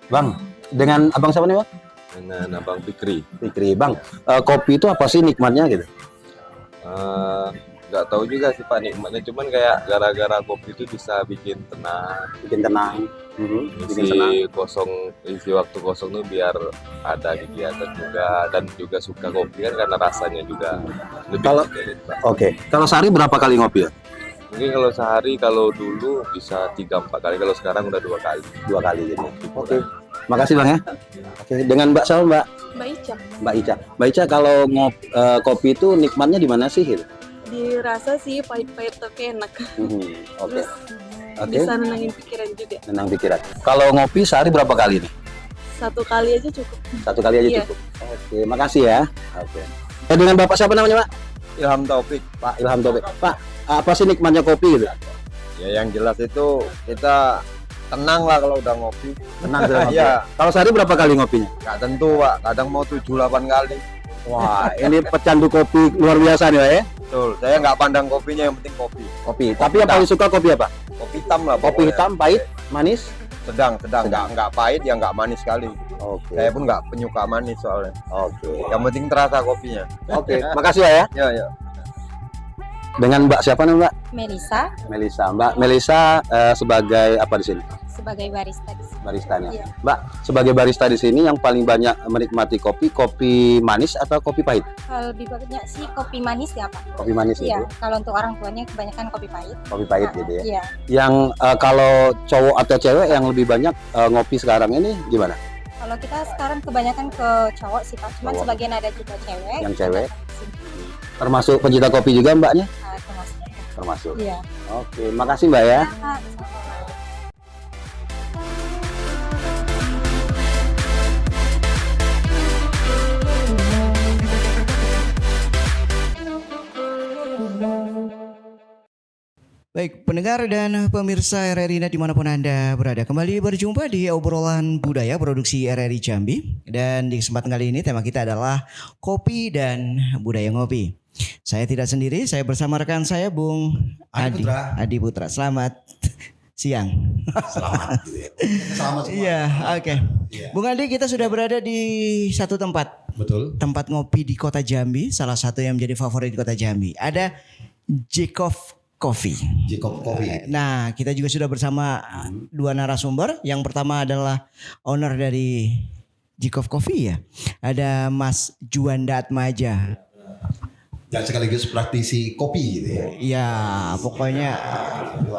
Bang, dengan abang siapa nih bang? Dengan Abang Fikri. Fikri. Bang, kopi itu apa sih nikmatnya gitu? Nggak tahu juga sih Pak nikmatnya, cuman kayak gara-gara kopi itu bisa bikin tenang, Bikin tenang. Bikin senang. isi waktu kosong tuh biar ada kegiatan juga, dan juga suka kopi kan karena rasanya juga lebih Kalau- detail, Pak. Oke. Kalau sehari berapa kali ngopi ya? Mungkin kalau sehari, kalau dulu bisa 3-4 kali, kalau sekarang udah 2 kali. 2 kali gitu. Oke. Makasih bang ya. Oke. Dengan Mbak siapa Mbak? Mbak Ica, Mbak Ica. Mbak Ica kalau kopi itu nikmatnya di mana sih? Gitu? dirasa sih pahit-pahit tapi enak. Oke. Terus Oke. bisa nenangin pikiran juga. Tenang pikiran. Kalau ngopi sehari berapa kali nih? 1 kali aja cukup. 1 kali aja Iya. cukup. Oke. Makasih ya. Oke. Dengan Bapak siapa namanya Pak? Ilham Taufik. Pak Ilham Taufik. Pak, apa sih nikmatnya kopi gitu? Ya yang jelas itu kita tenang lah kalau udah ngopi. Tenang sudah ngopi. Iya. Kalau sehari berapa kali ngopinya? Nggak tentu Pak, kadang mau 7-8 kali. Wah, ini pecandu kopi luar biasa nih Pak ya. Betul, saya nggak pandang kopinya, yang penting kopi. Kopi. Tapi yang paling suka kopi apa? Kopi hitam lah. Kopi pokoknya. hitam, pahit, manis. Sedang. Sedang. Nggak pahit ya nggak manis sekali. Oke. Saya pun nggak penyuka manis soalnya. Oke. Yang penting terasa kopinya. Oke. Makasih ya. Ya. Dengan Mbak siapa nih Mbak? Melisa Melisa. Mbak Melisa sebagai apa di sini? sebagai barista di sini. Baristanya. Iya. Mbak, sebagai barista di sini yang paling banyak menikmati kopi manis atau kopi pahit? Kalau lebih banyak sih kopi manis ya Pak. Kopi manis Iya, gitu. kalau untuk orang tuanya kebanyakan kopi pahit. Kopi pahit Nah, gitu ya. Iya. Yang kalau cowok atau cewek yang lebih banyak ngopi sekarang ini gimana? Kalau kita sekarang kebanyakan ke cowok sih Pak, cuman Cowok. sebagian ada juga cewek. Yang cewek. Sini, Termasuk pencinta kopi juga Mbaknya? termasuk. Termasuk. Iya. Oke, makasih Mbak ya. Pak. Baik, pendengar dan pemirsa RRI Net dimanapun Anda berada, kembali berjumpa di obrolan budaya produksi RRI Jambi. Dan di kesempatan kali ini tema kita adalah kopi dan budaya ngopi. Saya tidak sendiri, saya bersama rekan saya Bung Adi Putra. Adi Putra. Selamat siang. Selamat gitu ya. Selamat semua. Iya, oke. Iya. Bung Adi, kita sudah berada di satu tempat. Betul. Tempat ngopi di kota Jambi, salah satu yang menjadi favorit di kota Jambi. Ada Jacob Coffee. Jacob Coffee. Nah, kita juga sudah bersama dua narasumber. Yang pertama adalah owner dari Jacob Coffee ya. Ada Mas Juanda Atmaja. Dan sekaligus praktisi kopi gitu ya. Ya, pokoknya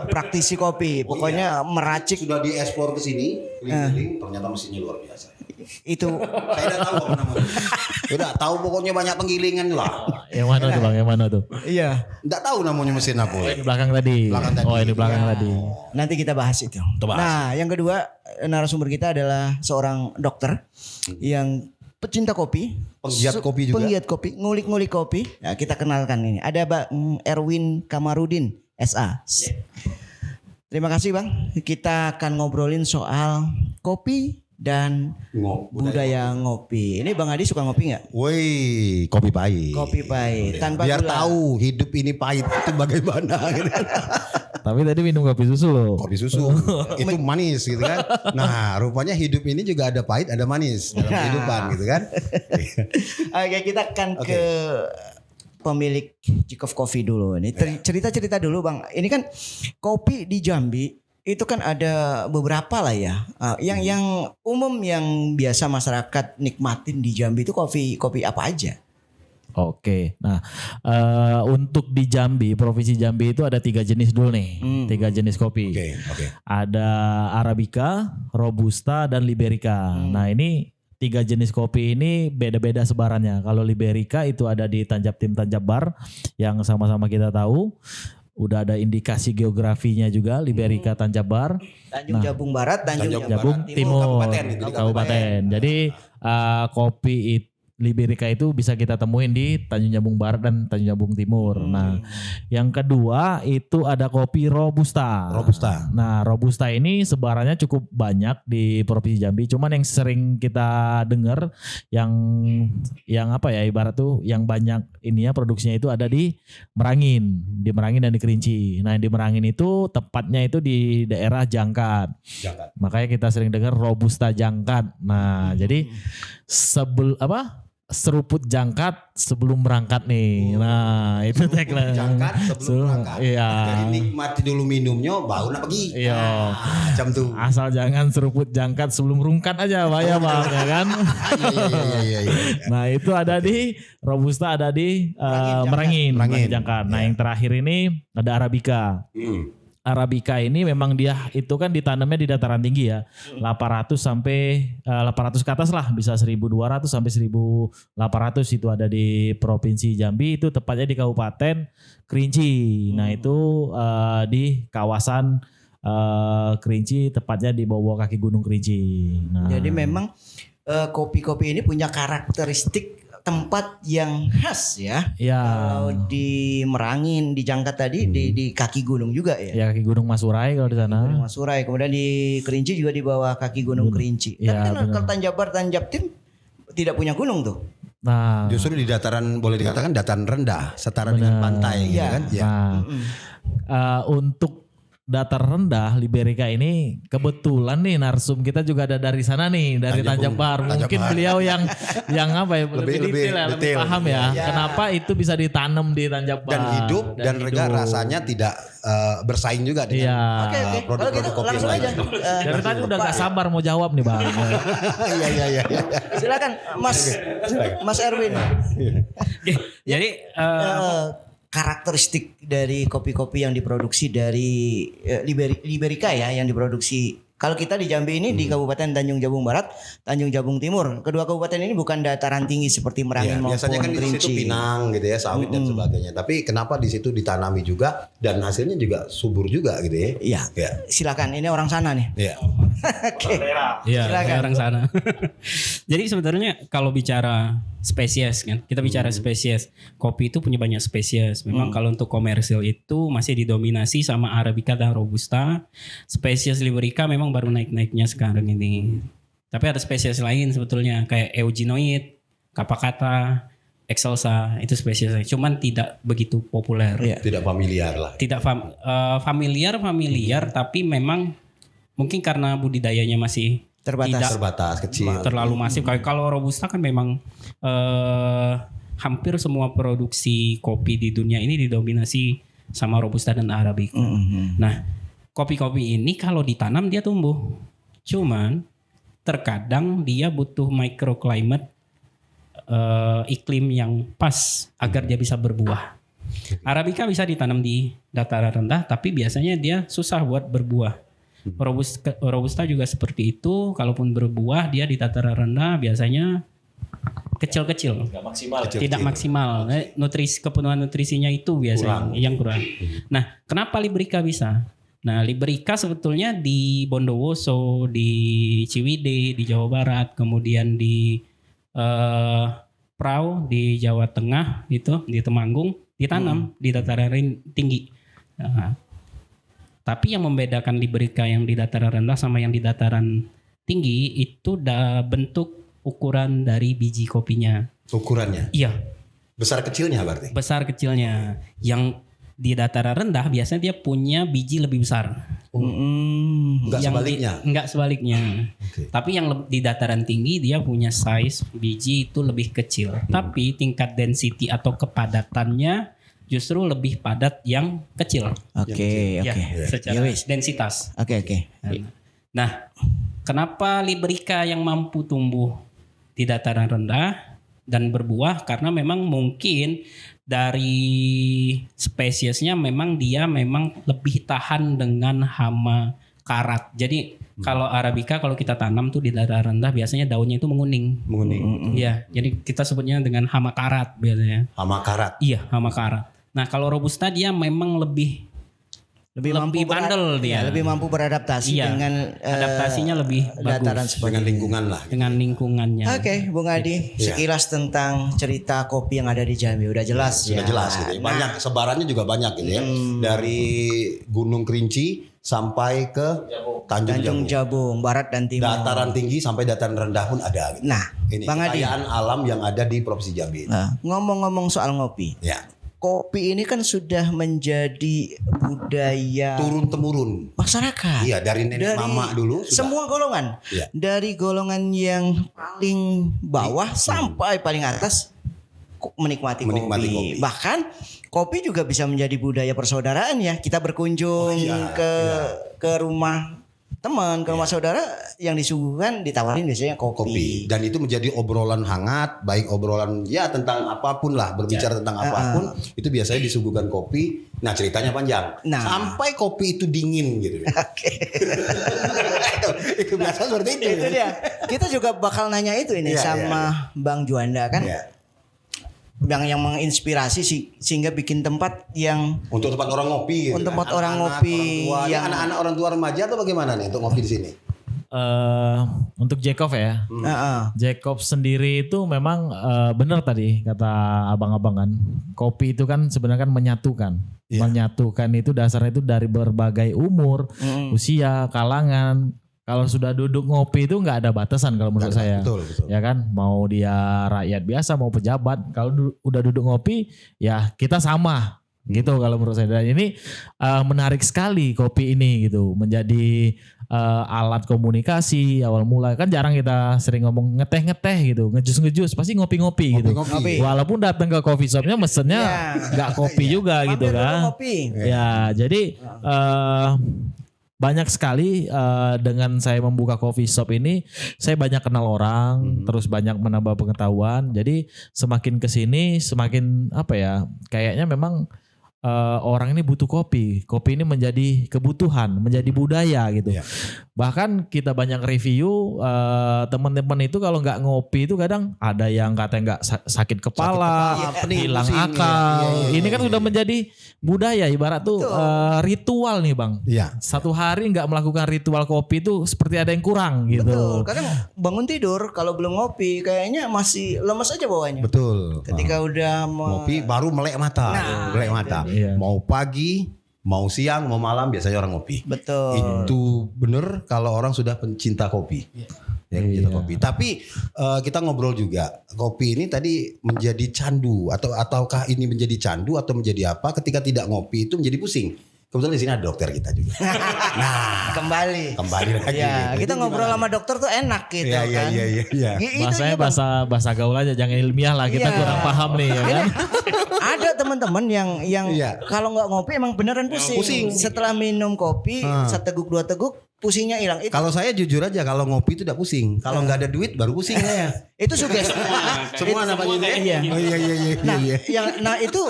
praktisi kopi. Pokoknya meracik Sudah diekspor ke sini, keliling-keliling, ternyata mesinnya luar biasa. itu. Saya udah tahu apa namanya. Udah tahu pokoknya banyak penggilingan lah. Yang mana tuh bang? Yang mana tuh? Iya, Enggak tahu namanya mesin apa. Ini belakang tadi. Belakang tadi. Oh ini belakang tadi. nanti kita bahas itu. bahas. Nah, yang kedua narasumber kita adalah seorang dokter yang pecinta kopi, Penggiat kopi juga. Penggiat kopi, ngulik-ngulik kopi. Nah, kita kenalkan ini. Ada Bang Erwin Kamarudin, SA. Terima kasih Bang. Kita akan ngobrolin soal kopi dan budaya ngopi. Ini Bang Adi suka ngopi nggak? Woi, kopi pahit. Kopi pahit. Tanpa Biar gula. tahu hidup ini pahit itu bagaimana gitu. Tapi tadi minum kopi susu loh. Kopi susu itu manis gitu kan. Nah, rupanya hidup ini juga ada pahit, ada manis dalam kehidupan gitu kan. Oke, kita akan Oke. ke pemilik Jacob Coffee dulu. Ini cerita-cerita dulu Bang. Ini kan kopi di Jambi itu kan ada beberapa lah ya. Yang umum yang biasa masyarakat nikmatin di Jambi itu kopi apa aja? Oke. Nah untuk di Jambi, provinsi Jambi itu ada 3 jenis dulu nih. 3 jenis kopi. Oke. Ada Arabica, Robusta, dan Liberica. Nah ini 3 jenis kopi ini beda-beda sebarannya. Kalau Liberica itu ada di Tanjab Bar yang sama-sama kita tahu. Udah ada indikasi geografinya juga Liberica Tanjab Bar. Tanjung Jabung Barat, Tanjung Jabung Timur, Kabupaten itu. Kabupaten. Jadi kopi Liberica itu bisa kita temuin di Tanjung Jabung Barat dan Tanjung Jabung Timur. Nah, yang kedua itu ada kopi Robusta. Robusta. Nah, Robusta ini sebarannya cukup banyak di Provinsi Jambi. Cuman yang sering kita dengar yang apa ya, ibarat tuh yang banyak ininya produksinya itu ada di Merangin dan di Kerinci. Nah, yang di Merangin itu tepatnya itu di daerah Jangkat. Makanya kita sering dengar Robusta Jangkat. Nah, jadi seruput jangkat sebelum berangkat nih. Nah, itu tagline. Jangkat sebelum berangkat. Iya. Jadi nikmati dulu minumnya, baru nak pergi. Iya. Macam tuh. Asal jangan seruput jangkat sebelum rungkat aja, Pak ya Bang, ya kan? Iya. Nah, itu ada di Robusta, ada di Merangin Jangkat. Nah, yang terakhir ini ada Arabica. Arabica ini memang dia itu kan ditanamnya di dataran tinggi ya. 800 sampai 800 ke atas lah, bisa 1200 sampai 1800 itu ada di Provinsi Jambi, itu tepatnya di Kabupaten Kerinci. Nah, itu di kawasan Kerinci, tepatnya di bawah kaki Gunung Kerinci. Nah, Jadi memang kopi-kopi ini punya karakteristik tempat yang khas ya. ya. Kalau di Merangin, di Jangkat tadi di kaki gunung juga ya. Ya, kaki Gunung Masurai kalau di sana. Gunung Masurai, kemudian di Kerinci juga di bawah kaki Gunung Kerinci. Ya, Tapi kan kalau Tanjabar, Tanjabtim tidak punya gunung tuh. Nah, Justru di dataran, boleh dikatakan dataran rendah, setara dengan pantai gitu Iya. kan. Ya. Nah, untuk datar rendah Liberica ini kebetulan nih narsum kita juga ada dari sana nih, dari Tanjabar. Mungkin beliau yang apa ya, lebih detail, lebih paham ya. Kenapa itu bisa ditanam di Tanjabar Dan hidup dan rasanya tidak bersaing juga dengan Oke. Kalau produk-produk gitu kopi langsung yang aja. lain. Dari tadi udah gak sabar mau jawab nih Bang. Iya. Silakan Mas Erwin. Jadi Karakteristik dari kopi-kopi yang diproduksi dari Liberica ya, yang diproduksi. Kalau kita di Jambi ini di Kabupaten Tanjung Jabung Barat, Tanjung Jabung Timur. Kedua kabupaten ini bukan dataran tinggi seperti Merangin Iya, maupun biasanya kan di situ Kerinci. pinang gitu ya, sawit dan sebagainya. Tapi kenapa di situ ditanami juga dan hasilnya juga subur juga gitu ya? Iya. Ya. Silakan, ini orang sana nih. Iya. Oke. Iya, Silakan. kayak orang sana. Jadi sebenarnya kalau bicara spesies kan, kita bicara spesies. Kopi itu punya banyak spesies. Memang kalau untuk komersil itu masih didominasi sama Arabica dan Robusta. Spesies Liberica memang baru naik-naiknya sekarang ini. Tapi ada spesies lain sebetulnya kayak Eugenoid, Kapakata, Excelsa, itu spesies lain. Cuman tidak begitu populer. Iya. Tidak familiar lah. Tidak familiar tapi memang mungkin karena budidayanya masih Terbatas kecil. terlalu masif. Kalau Robusta kan memang hampir semua produksi kopi di dunia ini didominasi sama Robusta dan Arabica. Nah, kopi-kopi ini kalau ditanam dia tumbuh. Cuman terkadang dia butuh microclimate, iklim yang pas agar dia bisa berbuah. Arabica bisa ditanam di dataran rendah tapi biasanya dia susah buat berbuah. Robusta juga seperti itu. Kalaupun berbuah dia di dataran rendah biasanya kecil-kecil, tidak maksimal. Kepenuhan nutrisinya itu biasanya yang kurang. Nah, kenapa Liberica bisa? Nah, Liberica sebetulnya di Bondowoso, di Ciwidey di Jawa Barat, kemudian di Prau di Jawa Tengah, itu di Temanggung ditanam di dataran tinggi. Nah, tapi yang membedakan Liberica yang di dataran rendah sama yang di dataran tinggi itu bentuk ukuran dari biji kopinya. Ukurannya? Iya. Besar kecilnya berarti? Besar kecilnya. Yang di dataran rendah biasanya dia punya biji lebih besar. Enggak sebaliknya? Enggak sebaliknya. Okay. Tapi yang di dataran tinggi dia punya size biji itu lebih kecil. Tapi tingkat density atau kepadatannya justru lebih padat yang kecil. Oke. Ya, secara densitas. Oke. Nah, kenapa Liberica yang mampu tumbuh di dataran rendah dan berbuah? Karena memang mungkin dari spesiesnya memang dia memang lebih tahan dengan hama karat. Jadi kalau Arabica kalau kita tanam tuh di dataran rendah biasanya daunnya itu menguning. Iya, jadi kita sebutnya dengan hama karat biasanya. Hama karat. Iya, hama karat. Nah, kalau Robusta dia memang lebih lebih bandel dia. lebih mampu beradaptasi Iya, dengan adaptasinya lebih dataran bagus seperti Dengan ini. lingkungan lah. dengan lingkungannya. Oke, Bung Adi, sekilas tentang cerita kopi yang ada di Jambi udah jelas Sudah ya. jelas gitu ya. Banyak sebarannya juga banyak gitu ya. Dari Gunung Kerinci sampai ke Tanjung Tanjung Jabung. Jabung, barat dan timur. Dataran tinggi sampai dataran rendah pun ada gitu. Nah, Ini Bang Adi. kekayaan alam yang ada di Provinsi Jambi. Nah, ngomong-ngomong soal ngopi. Ya, Kopi ini kan sudah menjadi budaya turun temurun. masyarakat. Iya, dari nenek mama dulu sudah. Semua golongan. Iya. Dari golongan yang paling bawah sampai paling atas menikmati kopi. Bahkan kopi juga bisa menjadi budaya persaudaraan ya. Kita berkunjung ke rumah teman, ke rumah saudara yang disuguhkan ditawarin biasanya kopi. Dan itu menjadi obrolan hangat, baik obrolan ya tentang apapun lah, berbicara tentang apapun, itu biasanya disuguhkan kopi. Nah, ceritanya panjang. Nah. Sampai kopi itu dingin gitu. Oke. Itu biasa seperti itu. Itu dia. Kita juga bakal nanya itu ini Iya, sama Bang Juanda kan. Ya. Yang menginspirasi sehingga bikin tempat yang Untuk tempat orang ngopi gitu. Untuk tempat kan. orang Anak-anak, ngopi orang tua. Ini yang- anak-anak orang tua remaja atau bagaimana nih untuk ngopi di sini? Untuk Jacob ya. Heeh. Jacob sendiri itu memang benar tadi kata abang-abang kan. Kopi itu kan sebenarnya kan menyatukan. Iya. Menyatukan itu dasarnya itu dari berbagai umur, usia, kalangan. Kalau sudah duduk ngopi itu nggak ada batasan kalau menurut saya. Betul, betul. Ya kan, mau dia rakyat biasa, mau pejabat. Kalau udah duduk ngopi, ya kita sama gitu kalau menurut saya. Dan ini menarik sekali kopi ini gitu, menjadi alat komunikasi awal mula. Kan jarang kita sering ngomong ngeteh-ngeteh gitu, ngejus-ngejus, pasti ngopi-ngopi gitu. Ngopi-ngopi. Walaupun datang ke coffee shopnya mesennya nggak kopi juga gitu Mampir dulu kan. kopi. Ya, jadi banyak sekali dengan saya membuka coffee shop ini, saya banyak kenal orang, terus banyak menambah pengetahuan. Jadi semakin kesini, semakin apa ya? Kayaknya memang orang ini butuh kopi. Kopi ini menjadi kebutuhan, menjadi budaya gitu. Iya. Bahkan kita banyak review teman-teman itu kalau nggak ngopi itu kadang ada yang katanya nggak sakit kepala, pening, hilang pusing, akal. iya, Ini kan iya. sudah menjadi budaya ibarat tuh ritual nih bang. Iya. Satu hari nggak melakukan ritual kopi itu seperti ada yang kurang gitu. Betul. Kadang bangun tidur kalau belum ngopi kayaknya masih lemes aja bawahnya. Betul. Ketika udah Ngopi baru melek mata. Melek mata. Iya. Mau pagi, mau siang, mau malam biasanya orang ngopi. Betul. Itu bener kalau orang sudah pencinta kopi. Ya, pencinta kopi. Tapi kita ngobrol juga. Kopi ini tadi menjadi candu ataukah ini menjadi candu atau menjadi apa? Ketika tidak ngopi itu menjadi pusing. Kebetulan di sini ada dokter kita juga. Nah, kembali lagi. Ya, gitu. kita Jadi ngobrol gimana sama nih? dokter tuh enak gitu Iya, kan. iya. Itu Bahasanya iya, Bang. bahasa gaul aja, jangan ilmiah lah. Kita Iya. kurang paham nih ya kan. Ada teman-teman yang Iya. kalau nggak ngopi emang beneran pusing. Pusing. Setelah minum kopi, seteguk dua teguk pusingnya hilang. Itu Kalau saya jujur aja kalau ngopi itu tidak pusing. Kalau nggak ada duit baru pusing saya. itu sugesti. Semua namanya itu. Iya. Oh iya. Nah itu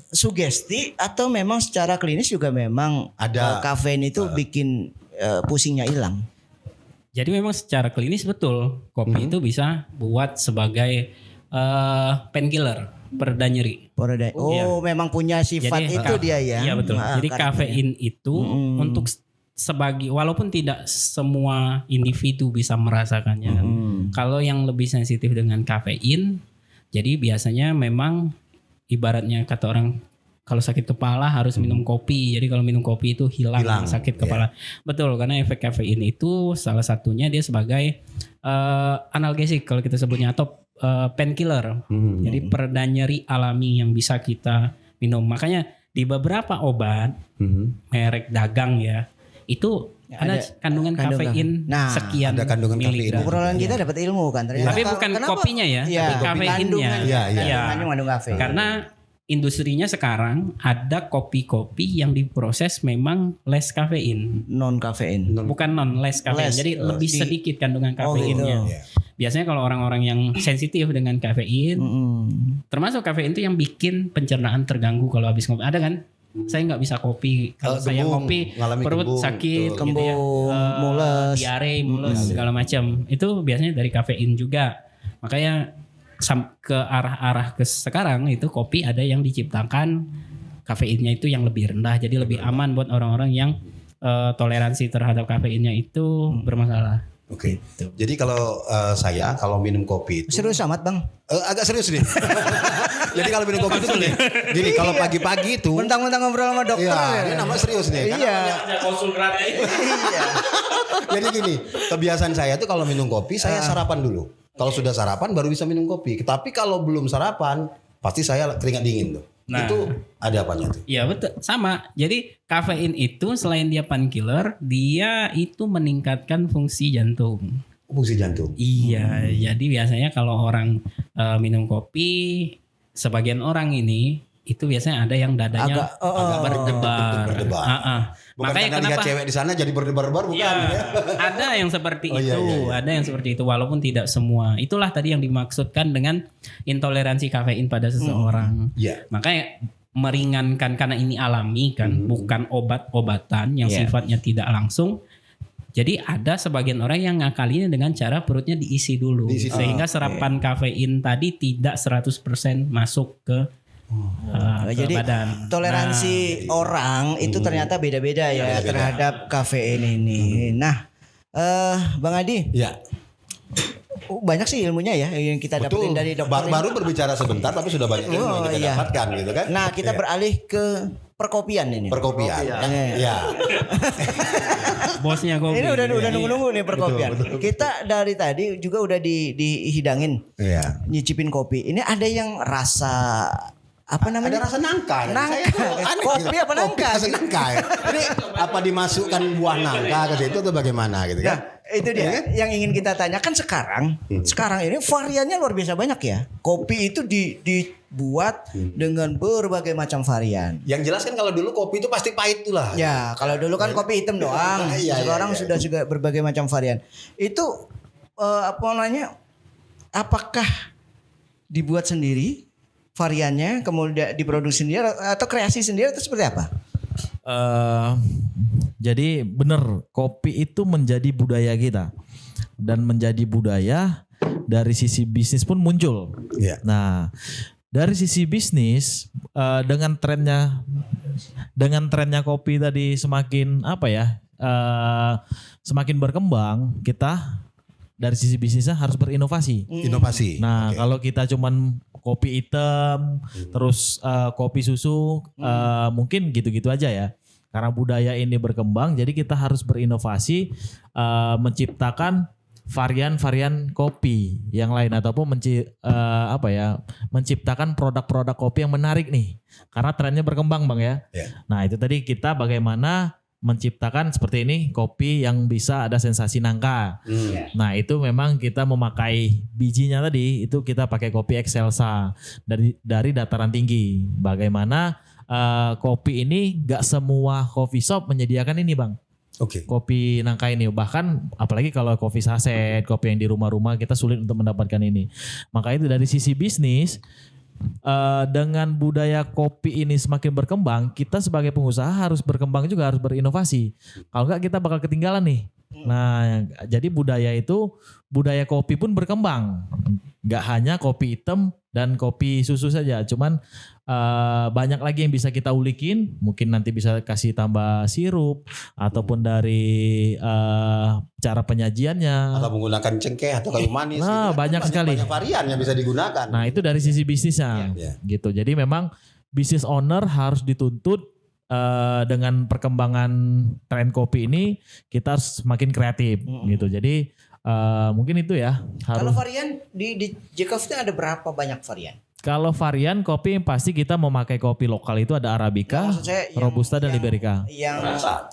sugesti atau memang secara klinis juga memang Ada. kafein itu bikin pusingnya hilang. Jadi memang secara klinis betul kopi itu bisa buat sebagai painkiller, pereda nyeri. Oh, memang punya sifat itu dia ya. Iya betul. Ah, Jadi karakternya. kafein itu untuk sebagai walaupun tidak semua individu bisa merasakannya. kan. Kalau yang lebih sensitif dengan kafein, jadi biasanya memang ibaratnya kata orang kalau sakit kepala harus minum kopi. Jadi kalau minum kopi itu hilang sakit kepala. Betul, karena efek kafein itu salah satunya dia sebagai analgesik kalau kita sebutnya atau painkiller. Jadi pereda nyeri alami yang bisa kita minum. Makanya di beberapa obat merek dagang ya, itu ada kandungan kafein Nah, sekian ada kandungan miligram. Obrolan kita dapat ilmu kan ternyata. Tapi bukan Kenapa? kopinya ya, Iya, tapi kafeinnya. kandungannya. Iya. Kandungannya mengandung kafein. Karena industrinya sekarang ada kopi-kopi yang diproses memang less kafein. non kafein. Bukan non less kafein. Less. Jadi lebih sedikit kandungan Oh, kafeinnya. gitu. Biasanya kalau orang-orang yang sensitif dengan kafein, termasuk kafein itu yang bikin pencernaan terganggu kalau habis ngopi. Ada kan? Saya nggak bisa kopi. Kalau saya Kembung, ngopi ngalami perut kembung, sakit, betul. gitu ya. Kembung, mules. diare, mules segala macam. Itu biasanya dari kafein juga. Makanya ke arah-arah ke sekarang itu kopi ada yang diciptakan kafeinnya itu yang lebih rendah, jadi lebih aman buat orang-orang yang toleransi terhadap kafeinnya itu bermasalah. Oke. Jadi kalau saya kalau minum kopi itu Serius amat bang. agak serius nih. Jadi kalau minum kopi itu gini, kalau pagi-pagi itu Mentang-mentang ngobrol sama dokter. iya, ini namanya serius nih. Iya. Konsul gratis. Iya. Jadi gini, kebiasaan saya tuh kalau minum kopi saya sarapan dulu. Kalau sudah sarapan baru bisa minum kopi. Tapi kalau belum sarapan pasti saya keringat dingin tuh. Nah. Itu ada apanya tuh? Iya betul, sama. Jadi kafein itu selain dia painkiller, dia itu meningkatkan fungsi jantung. Fungsi jantung. Iya, jadi biasanya kalau orang minum kopi, sebagian orang ini itu biasanya ada yang dadanya agak berdebar. Bukan Makanya karena lihat cewek di sana jadi berdebar-debar, bukan? Iya, Ya. ada yang seperti Oh, itu, iya. ada yang seperti itu, walaupun tidak semua. Itulah tadi yang dimaksudkan dengan intoleransi kafein pada seseorang. Iya. Makanya meringankan karena ini alami kan, bukan obat-obatan yang sifatnya tidak langsung. Jadi ada sebagian orang yang ngakalinya dengan cara perutnya diisi dulu, sehingga serapan kafein tadi tidak 100% masuk ke Jadi badan. toleransi orang itu ternyata beda-beda ya terhadap kafein ini. Nah, Bang Adi, Iya. banyak sih ilmunya ya yang kita dapetin dari dokter. Baru berbicara sebentar tapi sudah banyak ilmu yang kita dapatkan gitu kan. Nah, kita beralih ke perkopian ini. Perkopian. Iya. Iya. Bosnya kopi. Ini udah nunggu-nunggu nih perkopian. Kita dari tadi juga udah dihidangin, Iya. nyicipin kopi. Ini ada yang rasa apa namanya? Ada rasa nangka. Nangka. Saya tuh aneh Kopi gitu. apa nangka? Kopi rasa nangka. Ya. Ini apa dimasukkan buah nangka ke situ atau bagaimana gitu kan? Nah, itu dia yang ingin kita tanyakan sekarang. Sekarang ini variannya luar biasa banyak ya. Kopi itu dibuat dengan berbagai macam varian. Yang jelas kan kalau dulu kopi itu pasti pahit tuh lah. Ya, kalau dulu kan kopi hitam doang. Iya, Sekarang iya. sudah juga berbagai macam varian. Itu apa namanya? Apakah dibuat sendiri variannya, kemudian diproduksi sendiri atau kreasi sendiri atau seperti apa? Jadi benar, kopi itu menjadi budaya kita dan menjadi budaya dari sisi bisnis pun muncul. Iya. Nah, dari sisi bisnis dengan trennya kopi tadi semakin semakin berkembang, kita dari sisi bisnisnya harus berinovasi. Inovasi. Nah, kalau kita cuman kopi hitam, terus kopi susu, mungkin gitu-gitu aja ya. Karena budaya ini berkembang, jadi kita harus berinovasi, menciptakan varian-varian kopi yang lain ataupun menciptakan produk-produk kopi yang menarik nih. Karena trennya berkembang, Bang ya. Yeah. Nah, itu tadi kita bagaimana menciptakan seperti ini kopi yang bisa ada sensasi nangka. Nah, itu memang kita memakai bijinya tadi itu kita pakai kopi Excelsa dari dataran tinggi. Bagaimana kopi ini gak semua coffee shop menyediakan ini, Bang. Oke. Kopi nangka ini, bahkan apalagi kalau kopi saset, kopi yang di rumah-rumah kita sulit untuk mendapatkan ini. Maka itu dari sisi bisnis, dengan budaya kopi ini semakin berkembang, kita sebagai pengusaha harus berkembang juga, harus berinovasi. Kalau enggak kita bakal ketinggalan nih. Nah, jadi budaya kopi pun berkembang. Enggak hanya kopi hitam dan kopi susu saja, cuman banyak lagi yang bisa kita ulikin. Mungkin nanti bisa kasih tambah sirup ataupun dari cara penyajiannya. Atau menggunakan cengkeh atau kayu manis. Nah, gitu. banyak sekali. Banyak varian yang bisa digunakan. Nah, itu dari sisi bisnisnya, gitu. Jadi memang business owner harus dituntut dengan perkembangan tren kopi ini kita harus semakin kreatif, gitu. Jadi mungkin itu ya. Kalau varian di Jacobs ada berapa banyak varian? Kalau varian kopi pasti kita memakai kopi lokal itu ada Arabica, Maksud saya yang- Robusta dan Liberica. Yang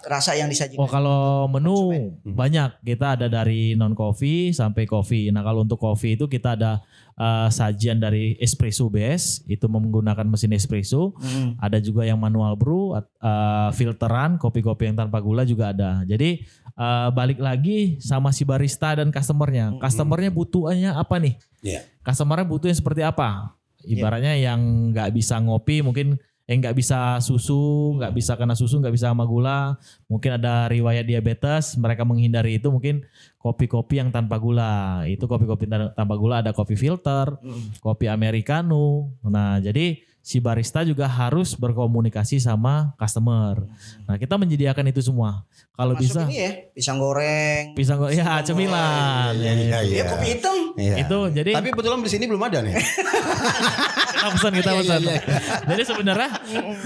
rasa yang disajikan. Oh, kalau menu banyak, kita ada dari non coffee sampai coffee. Nah, kalau untuk coffee itu kita ada sajian dari espresso base, itu menggunakan mesin espresso. Ada juga yang manual brew, filteran, kopi-kopi yang tanpa gula juga ada. Jadi balik lagi sama si barista dan customernya. Customernya butuhnya apa nih? Iya. Customernya butuhnya seperti apa? Ibaratnya yang nggak bisa ngopi mungkin nggak bisa susu, nggak bisa kena susu, nggak bisa sama gula, mungkin ada riwayat diabetes, mereka menghindari itu, mungkin kopi-kopi yang tanpa gula. Itu kopi-kopi tanpa gula, ada kopi filter, kopi americano. Nah, jadi si barista juga harus berkomunikasi sama customer. Nah, kita menyediakan itu semua. Kalau Masuk bisa ini ya, pisang goreng. ya cemilan. Iya, kopi hitam. Iya. Itu jadi Tapi kebetulan di sini belum ada nih. kita pesan. Jadi sebenarnya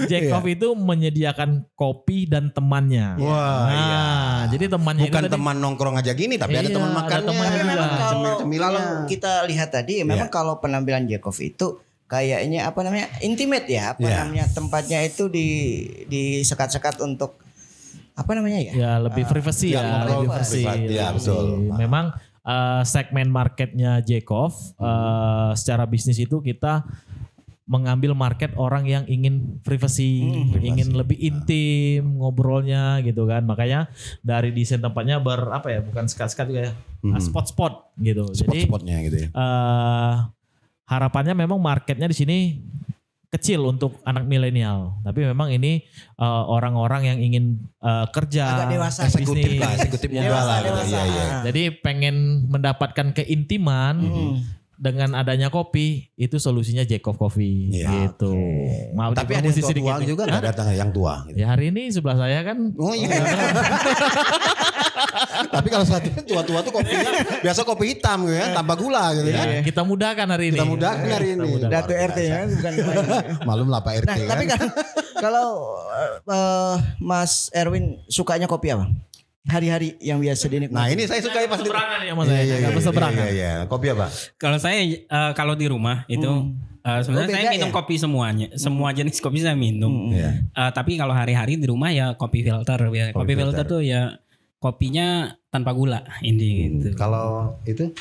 Jack Coffee itu menyediakan kopi dan temannya. Wah, Nah, jadi temannya Bukan itu tadi, teman nongkrong aja gini, tapi ada Iya, teman ada makannya. temannya Tapi juga. memang kalau Cemil-cemilnya. kita lihat tadi, memang Iya. kalau penampilan Jacob itu kayaknya apa namanya intimate ya, apa Iya. namanya tempatnya itu di sekat-sekat untuk apa namanya ya? ya lebih privacy ya, ya, ngobrol lebih privacy. privat. Ya, betul. Memang segmen marketnya Jacob secara bisnis itu kita mengambil market orang yang ingin privacy, ingin lebih intim ngobrolnya gitu kan. Makanya dari desain tempatnya bukan sekat-sekat juga ya, spot-spot gitu. Jadi Spot-spotnya gitu ya. harapannya memang marketnya di sini kecil untuk anak milenial, tapi memang ini orang-orang yang ingin kerja, Agak dewasa. Eksekutif bisnis. lah, eksekutif muda lah gitu. Dewasa. Iya, iya. Jadi pengen mendapatkan keintiman dengan adanya kopi, itu solusinya Jacob Coffee Iya. gitu. Maaf Tapi ada yang dipromosi tua-tua sedikit nih. juga nggak datang yang tua. Gitu. Ya hari ini sebelah saya kan Oh iya. Tapi kalau saat itu tua-tua tuh kopinya biasa kopi hitam gitu ya, tanpa gula gitu kan. ya, kita mudahkan hari ini. Kita mudahkan hari ini. mudahkan. Datu RT-nya bukan main. Malum lah Pak RT Nah, kan. tapi kan kalau Mas Erwin sukanya kopi apa? Hari-hari yang biasa dinikmati. Nah ini saya suka pas di Berseberangan ya mas saya, agak berseberangan. Iya. Kopi apa? Kalau saya kalau di rumah itu sebenarnya Oh, saya beda minum ya? kopi semuanya, semua jenis kopi saya minum. Iya. Tapi kalau hari-hari di rumah ya kopi filter ya. Kopi filter tuh ya kopinya tanpa gula ini gitu. Kalau itu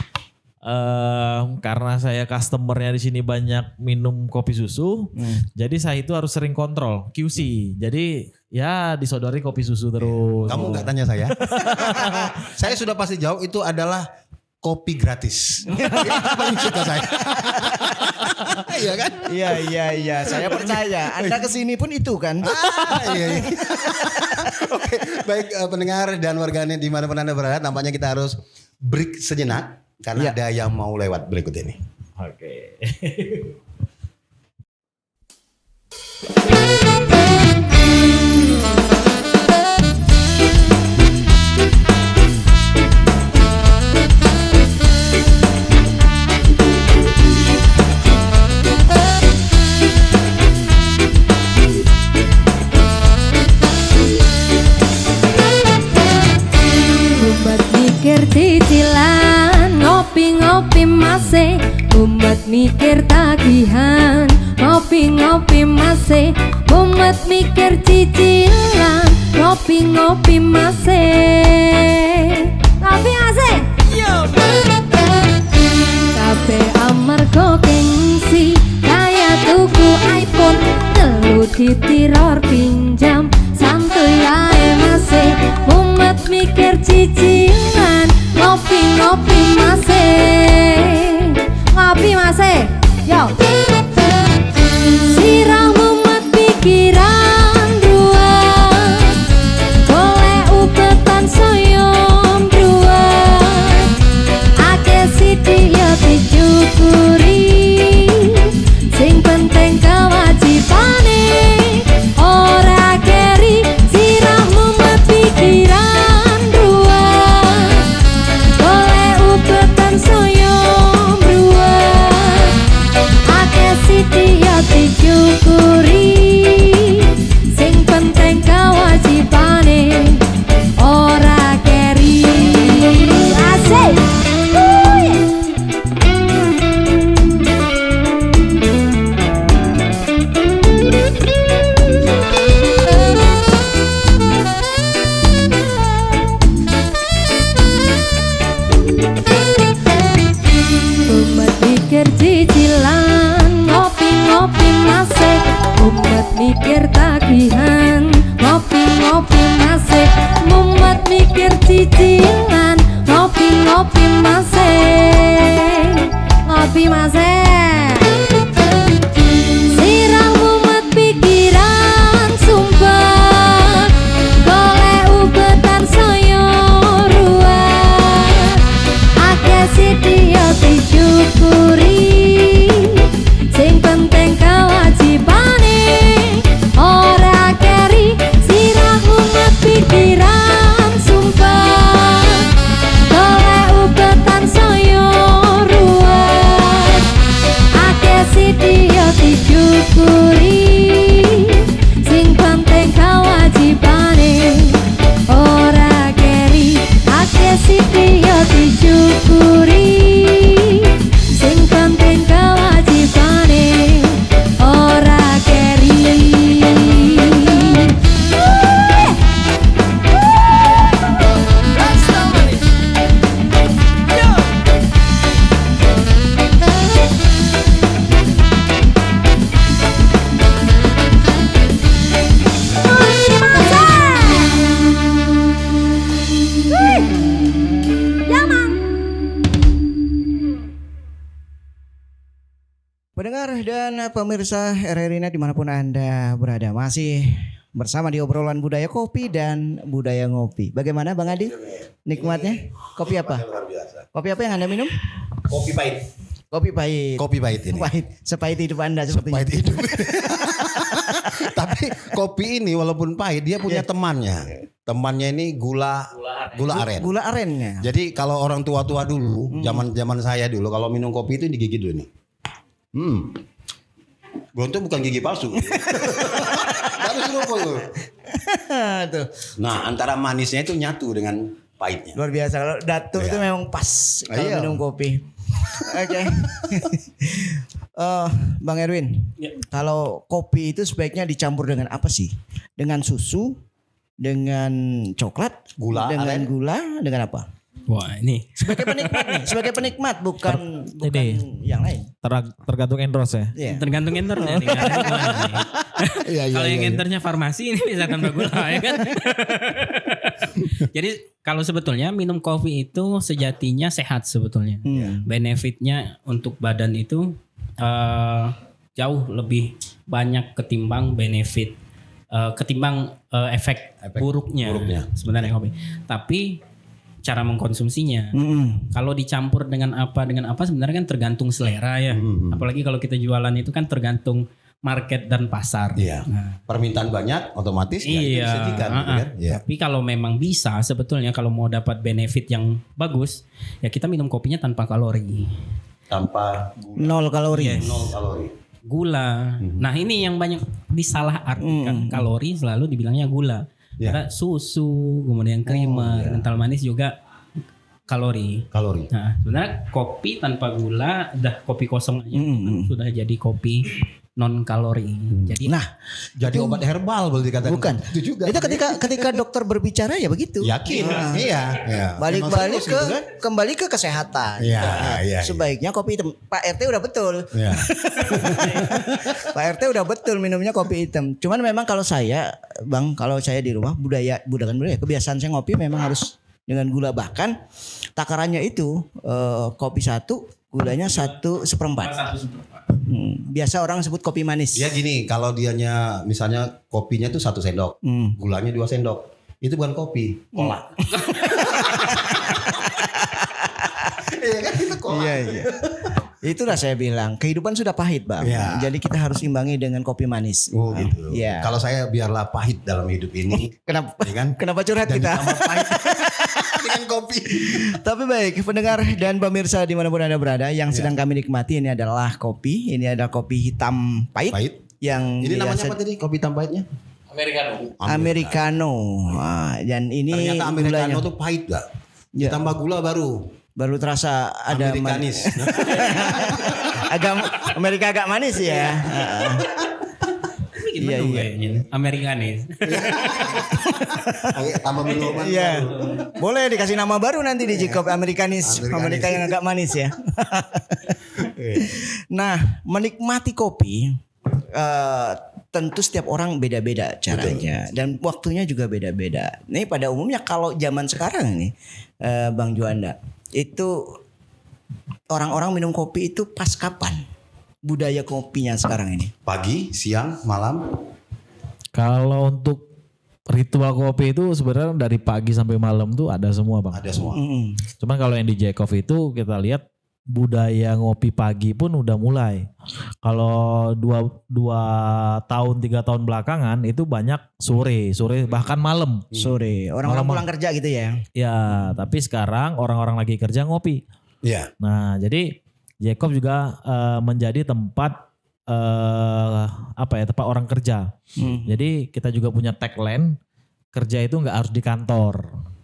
Karena saya customernya di sini banyak minum kopi susu, jadi saya itu harus sering kontrol QC. Jadi ya disodori kopi susu terus. kamu nggak tanya saya. Saya sudah pasti jawab itu adalah kopi gratis. Itu paling suka saya. Iya kan? Iya, saya percaya. Anda kesini pun itu kan. Iya. Oke, baik pendengar dan warganet dimanapun Anda berada, nampaknya kita harus break sejenak karena ada yang mau lewat berikut ini. Oke. Umat mikir cicilan, ngopi-ngopi masih. Umat mikir tagihan, ngopi-ngopi masih. Umat mikir cicilan, ngopi-ngopi masih. Ngopi masih. Kabeh amarga gengsi, kaya tuku iPhone, telu ditiror pinjam, santuy ae masih. Umat mikir cicilan, ngopi-ngopi masih. Ngopi masih. Yo. Sirah umat pikiran dua, golek ubetan soyom dua. Ake sithik ya disyukuri, sing penting kewajibane ora keri. Sirah umat pikiran dua, golek ubetan soyom dua. Ake sithik ya disyukuri, sing penting kewajibane ora keri. Asik. Umat mikir cicilan, ngopi-ngopi masih. Umat mikir tagihan, ngopi-ngopi masih. Umat mikir cicilan, ngopi-ngopi masih. Ngopi masih. Sirah umat pikiran sumpah, golek ubetan saya ruang. Ake sithik ya disyukuri, sing penting kewajiban Pendengar dan pemirsa RRI Net dimanapun Anda berada, masih bersama di obrolan budaya kopi dan budaya ngopi. Bagaimana Bang Adi? Nikmatnya? Kopi apa? Luar biasa. Kopi apa yang Anda minum? Kopi pahit. Kopi pahit. Kopi pahit ini. Pahit. Sepahit hidup Anda sepertinya. Pahit hidup. Tapi kopi ini walaupun pahit dia punya temannya. Temannya ini gula aren. Gula arennya. Jadi kalau orang tua-tua dulu, zaman saya dulu kalau minum kopi itu digigit dulu nih. Beruntung bukan gigi palsu. Baru seruput tuh. Tuh. Nah, antara manisnya itu nyatu dengan pahitnya. Luar biasa. Kalau Datuk Iya. itu memang pas kalau Iya. minum kopi. Oke. Bang Erwin, kalau kopi itu sebaiknya dicampur dengan apa sih? Dengan susu, dengan coklat, Gula dengan aren. gula, dengan apa? Wah ini Sebagai penikmat nih, sebagai penikmat bukan ini. yang lain. Tergantung endorse ya. Iya. tergantung enternya. Kalau yang enternya farmasi ini bisa tambah gula ya kan. Jadi kalau sebetulnya minum kopi itu sejatinya sehat sebetulnya. Benefitnya untuk badan itu jauh lebih banyak ketimbang benefit ketimbang efek buruknya sebenarnya kopi. Tapi cara mengkonsumsinya. Kalau dicampur dengan apa sebenarnya kan tergantung selera ya. Apalagi kalau kita jualan itu kan tergantung market dan pasar. Iya. Nah, Permintaan banyak otomatis ya itu iya. disajikan gitu kan. Iya. Tapi kalau memang bisa sebetulnya kalau mau dapat benefit yang bagus ya kita minum kopinya tanpa kalori. Tanpa Nol kalori. Yes. 0 kalori. Gula. Nah ini yang banyak disalahartikan. Kalori selalu dibilangnya gula. Ya. Karena susu, kemudian creamer, kental manis juga kalori. Nah, sebenarnya kopi tanpa gula, udah kopi kosong aja sudah jadi kopi non kalori. Jadi Jadi obat herbal boleh dikatakan. Bukan. Itu juga. Itu ketika dokter berbicara ya begitu. Yakin. Iya. Balik-balik Memang serius gitu kan? kembali ke kesehatan. Iya. Sebaiknya kopi hitam. Pak RT udah betul. Iya. Pak RT udah betul minumnya kopi hitam. Cuman memang kalau saya, Bang, kalau saya di rumah budaya kebiasaan saya ngopi memang harus dengan gula, bahkan takarannya itu kopi 1 gulanya 1/4. Biasa orang sebut kopi manis. Ya gini, kalau dianya misalnya kopinya tuh 1 sendok, gulanya 2 sendok. Itu bukan kopi, kolak. Iya kan itu kolak. Iya. Itulah saya bilang, kehidupan sudah pahit, Bang. Iya. Jadi kita harus imbangi dengan kopi manis. Oh gitu. Iya. Kalau saya biarlah pahit dalam hidup ini. Kenapa? Ya kan? Kenapa curhat Dan kita? ditambah pahit dengan kopi. Tapi baik, pendengar dan pemirsa dimanapun Anda berada, yang sedang kami nikmati ini adalah kopi. Ini adalah kopi hitam pahit. Yang Ini namanya biasa- apa tadi? Kopi hitam pahitnya? Americano. Dan ini Ternyata Americano gulanya tuh pahit gak? Ya. Ditambah gula baru terasa ada Amerikanis. agak Amerika agak manis ya. bikin menu kayaknya. Amerikanis. Tambah minuman. Iya. Boleh dikasih nama baru nanti di Jacob Amerikanis. Amerika yang agak manis ya. Nah, menikmati kopi tentu setiap orang beda-beda caranya dan waktunya juga beda-beda. Nih pada umumnya kalau zaman sekarang nih Bang Juanda, itu orang-orang minum kopi itu pas kapan? Budaya kopinya sekarang ini. Pagi, siang, malam. Kalau untuk ritual kopi itu sebenarnya dari pagi sampai malam tuh ada semua, Bang. Ada semua. Cuman kalau yang di Jacob itu kita lihat budaya ngopi pagi pun udah mulai. Kalau 2 tahun 3 tahun belakangan itu banyak sore bahkan malam. Sore, orang-orang Malam. pulang kerja gitu ya. Ya, tapi sekarang orang-orang lagi kerja ngopi. Iya. Nah, jadi Jacob juga menjadi tempat tempat orang kerja. Jadi kita juga punya tagline, kerja itu nggak harus di kantor.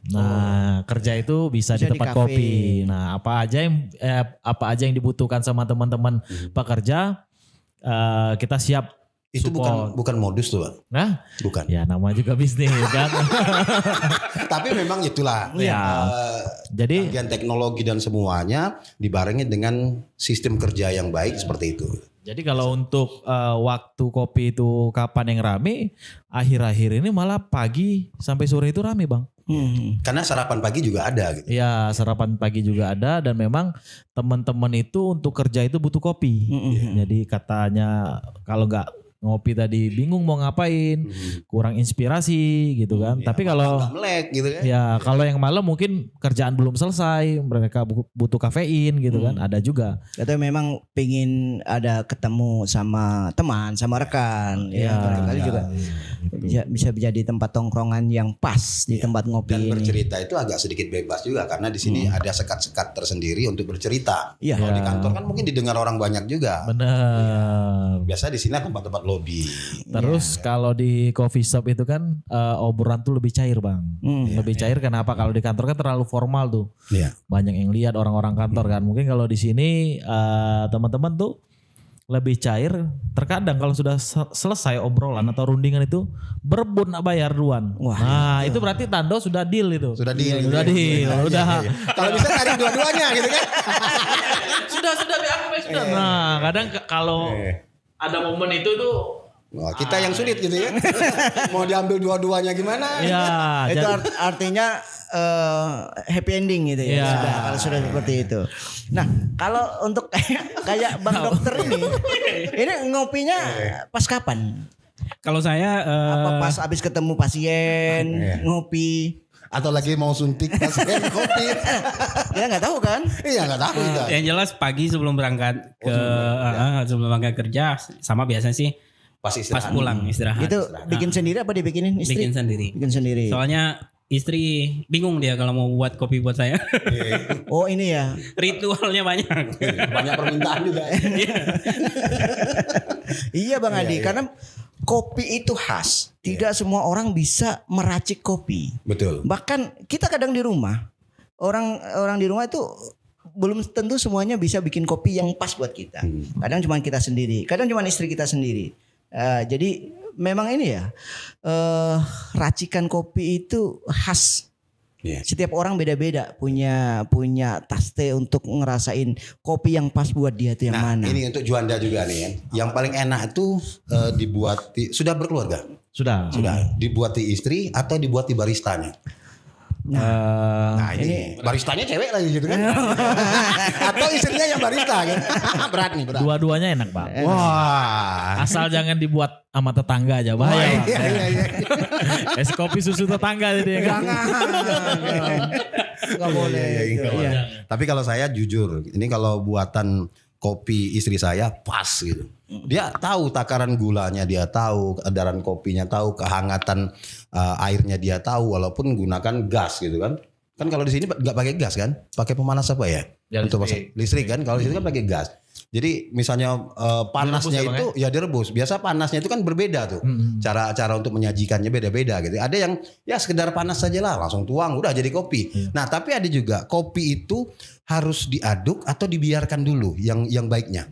Nah, kerja itu bisa di tempat kafe. kopi. Nah, apa aja yang dibutuhkan sama teman-teman pekerja, kita siap Itu support. bukan modus tuh, Bang. Nah, Bukan. ya namanya juga bisnis kan. Tapi memang itulah. Ya. Jadi Bagian teknologi dan semuanya dibarengi dengan sistem kerja yang baik seperti itu. Jadi kalau untuk waktu kopi itu kapan yang rame, akhir-akhir ini malah pagi sampai sore itu rame, Bang. Karena sarapan pagi juga ada gitu. Iya, sarapan pagi juga ada dan memang teman-teman itu untuk kerja itu butuh kopi. Jadi katanya kalau nggak ngopi tadi bingung mau ngapain, kurang inspirasi gitu kan. Tapi kalau Nggak melek gitu kan. ya kalau yang malam mungkin kerjaan belum selesai, mereka butuh kafein gitu kan, ada juga. Atau memang pengen ada ketemu sama teman, sama rekan, Iya. barangkali juga bisa menjadi tempat tongkrongan yang pas di tempat ngopi Dan ini. bercerita itu agak sedikit bebas juga karena di sini ada sekat-sekat tersendiri untuk bercerita. Iya. Kalau di kantor kan mungkin didengar orang banyak juga. Benar. Biasa di sini tempat-tempat lobby. Terus kalau di coffee shop itu kan obrolan tuh lebih cair bang, lebih cair. Kenapa? Kalau di kantor kan terlalu formal tuh, Iya. banyak yang lihat orang-orang kantor kan. Mungkin kalau di sini teman-teman tuh lebih cair. Terkadang kalau sudah selesai obrolan atau rundingan itu berebut nak bayar duluan. Wah, Nah itu berarti tanda sudah deal itu. Sudah deal. Sudah gitu ya. deal. Iya, iya, Udah. iya. Kalau bisa cari dua-duanya gitu kan. sudah sudah. Nah kadang kalau ada momen itu tuh. Wah, kita yang sulit gitu ya. Mau diambil dua-duanya gimana? Ya, Itu artinya happy ending gitu ya. Iya. Kalau sudah seperti itu. Nah, kalau untuk kayak Bang Dokter ini ngopinya pas kapan? Kalau saya Apa pas habis ketemu pasien ngopi? Atau lagi mau suntik pasien kopi? Ya nggak tahu kan? Iya nggak tahu kita. yang jelas pagi sebelum berangkat sebelum berangkat kerja sama biasanya sih Pas pas pulang istirahat. Itu bikin sendiri apa dibikinin istri? Bikin sendiri. Bikin sendiri. Soalnya istri bingung dia kalau mau buat kopi buat saya. Oh ini ya. Ritualnya banyak. Banyak permintaan juga. Iya Bang Adi, karena kopi itu khas. Tidak semua orang bisa meracik kopi. Betul. Bahkan kita kadang di rumah, orang di rumah itu belum tentu semuanya bisa bikin kopi yang pas buat kita. Kadang cuma kita sendiri, kadang cuma istri kita sendiri. Jadi memang ini ya, racikan kopi itu khas. Iya. Setiap orang beda-beda punya taste untuk ngerasain kopi yang pas buat dia itu yang Nah, mana. ini untuk Juanda juga nih kan. Yang paling enak itu dibuat sudah berkeluarga? Sudah. Dibuat di istri atau dibuat di baristanya? Nah, ini baristanya cewek lagi gitu kan. Atau istrinya yang barista kan. Berat nih, berat. Dua-duanya enak bang. Wah. Asal jangan dibuat sama tetangga aja bahaya. Bang. Iya. Es kopi susu tetangga jadi kan. Nggak boleh. Iya. Tapi kalau saya jujur, ini kalau buatan kopi istri saya pas gitu. Dia tahu takaran gulanya, dia tahu keadaran kopinya, tahu kehangatan airnya dia tahu, walaupun gunakan gas gitu kan. Kan kalau di sini nggak pakai gas kan, pakai pemanas apa ya? Ya, untuk listrik kan. Kalau di sini kan pakai gas. Jadi misalnya panasnya Direbus ya, itu ya direbus. Biasa panasnya itu kan berbeda tuh. Cara untuk menyajikannya beda-beda gitu. Ada yang ya sekedar panas saja lah, langsung tuang udah jadi kopi. Nah, tapi ada juga kopi itu harus diaduk atau dibiarkan dulu yang baiknya.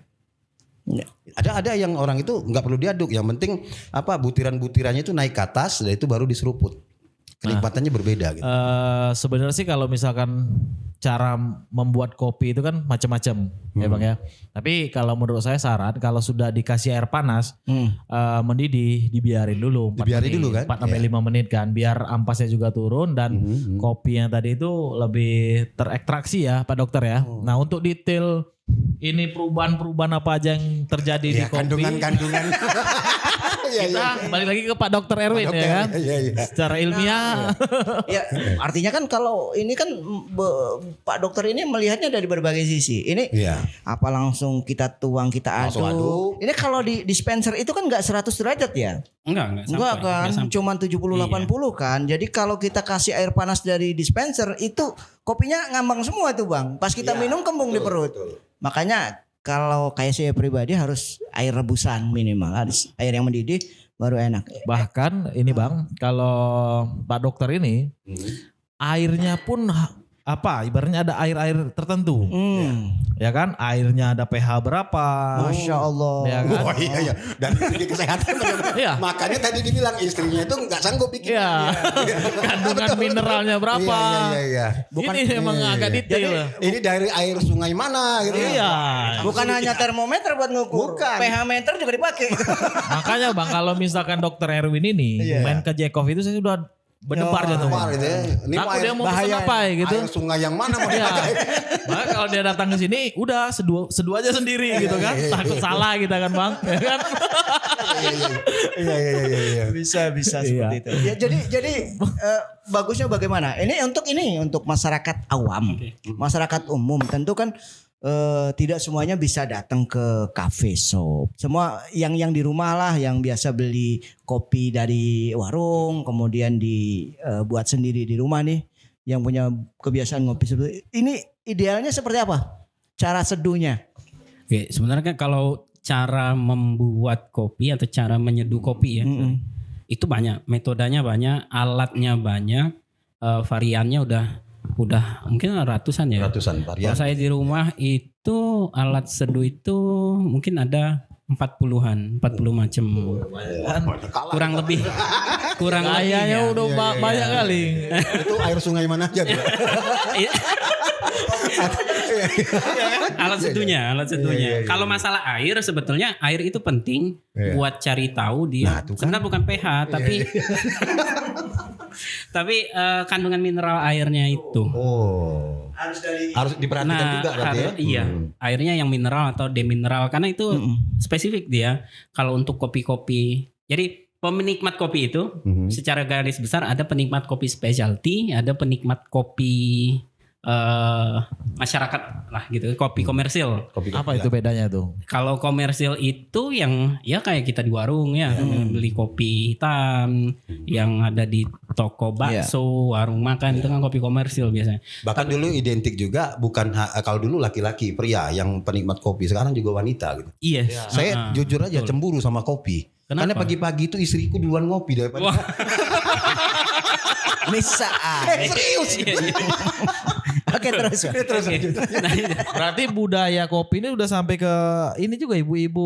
Ya. Ada yang orang itu nggak perlu diaduk, yang penting apa butiran-butirannya itu naik ke atas, dan itu baru diseruput. Kenikmatannya berbeda gitu. Sebenarnya sih kalau misalkan cara membuat kopi itu kan macam-macam ya bang ya. Tapi kalau menurut saya saran kalau sudah dikasih air panas mendidih dibiarin dulu 4 Dibiarin menit, dulu kan? 4 sampai 5 menit kan biar ampasnya juga turun dan kopi yang tadi itu lebih terekstraksi ya Pak Dokter ya. Nah untuk detail ini perubahan-perubahan apa aja yang terjadi di kopi. Kandungan-kandungan. Kita balik lagi ke Pak Dokter Erwin Dokter, ya kan. iya. Secara ilmiah. Ya, artinya kan kalau ini kan Pak Dokter ini melihatnya dari berbagai sisi. Ini apa langsung kita tuang, kita Langsung aduk. Ini kalau di dispenser itu kan enggak 100 derajat ya? Enggak sampai. Enggak kan, cuman 70-80 kan. Jadi kalau kita kasih air panas dari dispenser itu kopinya ngambang semua tuh Bang. Pas kita minum kembung di perut. Makanya kalau kayak saya pribadi harus air rebusan minimal, harus air yang mendidih baru enak. Bahkan ini Bang, kalau Pak Dokter ini airnya pun apa ibaratnya ada air-air tertentu. Ya kan? Airnya ada pH berapa. Masya Allah. Ya kan? Oh iya. Dan segi kesehatan Iya. makanya tadi dibilang istrinya itu nggak sanggup bikin. Iya. Kandungan mineralnya berapa. Iya. Ini emang agak detail. Ini dari air sungai mana gitu. Iya. Bukan hanya termometer buat ngukur, Bukan. pH meter juga dipakai. Makanya Bang kalau misalkan Dokter Erwin ini main ke Jackov itu saya sudah berdebar jatuh. Berdebar gitu ya. Ini Takut air- dia mau pesen apa ya gitu. Air sungai yang mana mau Iya. dipakai? Maka kalau dia datang ke sini udah sedu aja sendiri gitu kan. Takut salah kita kan Bang. Ya kan? Iya. Bisa seperti itu. Ya, jadi bagusnya bagaimana? Ini untuk masyarakat awam, masyarakat umum. Tentu kan tidak semuanya bisa datang ke cafe shop. Semua yang di rumah lah, yang biasa beli kopi dari warung, kemudian dibuat sendiri di rumah nih, yang punya kebiasaan ngopi seperti ini. Idealnya seperti apa? Cara seduhnya? Oke, sebenarnya kan kalau cara membuat kopi atau cara menyeduh kopi ya, itu banyak, metodenya banyak, alatnya banyak, variannya udah mungkin ratusan ya. Ratusan varian. Kalau saya di rumah itu alat seduh itu mungkin ada 40 macam. Kurang lebih Kayaknya ya. udah banyak kali. Itu air sungai mana aja? Bro? alat seduhnya. Kalau masalah air, sebetulnya air itu penting buat cari tahu dia. Nah, Sebenarnya bukan pH, tapi tapi kandungan mineral airnya itu. Oh. Harus diperhatikan juga berarti ya. Iya, airnya yang mineral atau demineral karena itu spesifik dia. Kalau untuk kopi-kopi, jadi penikmat kopi itu secara garis besar ada penikmat kopi specialty, ada penikmat kopi masyarakat lah gitu, kopi komersil. Apa itu bedanya tuh? Kalau komersil itu yang ya kayak kita di warung ya, beli kopi hitam yang ada di toko bakso, warung makan, itu kan kopi komersil biasanya. Bahkan dulu identik juga bukan kalau dulu laki-laki pria yang penikmat kopi, sekarang juga wanita gitu. Iya. Saya jujur aja cemburu sama kopi. Kenapa? Karena pagi-pagi itu istriku duluan ngopi daripada. Wah. Bisa. Serius. Oke, terus. Berarti budaya kopi ini udah sampai ke ini juga ibu-ibu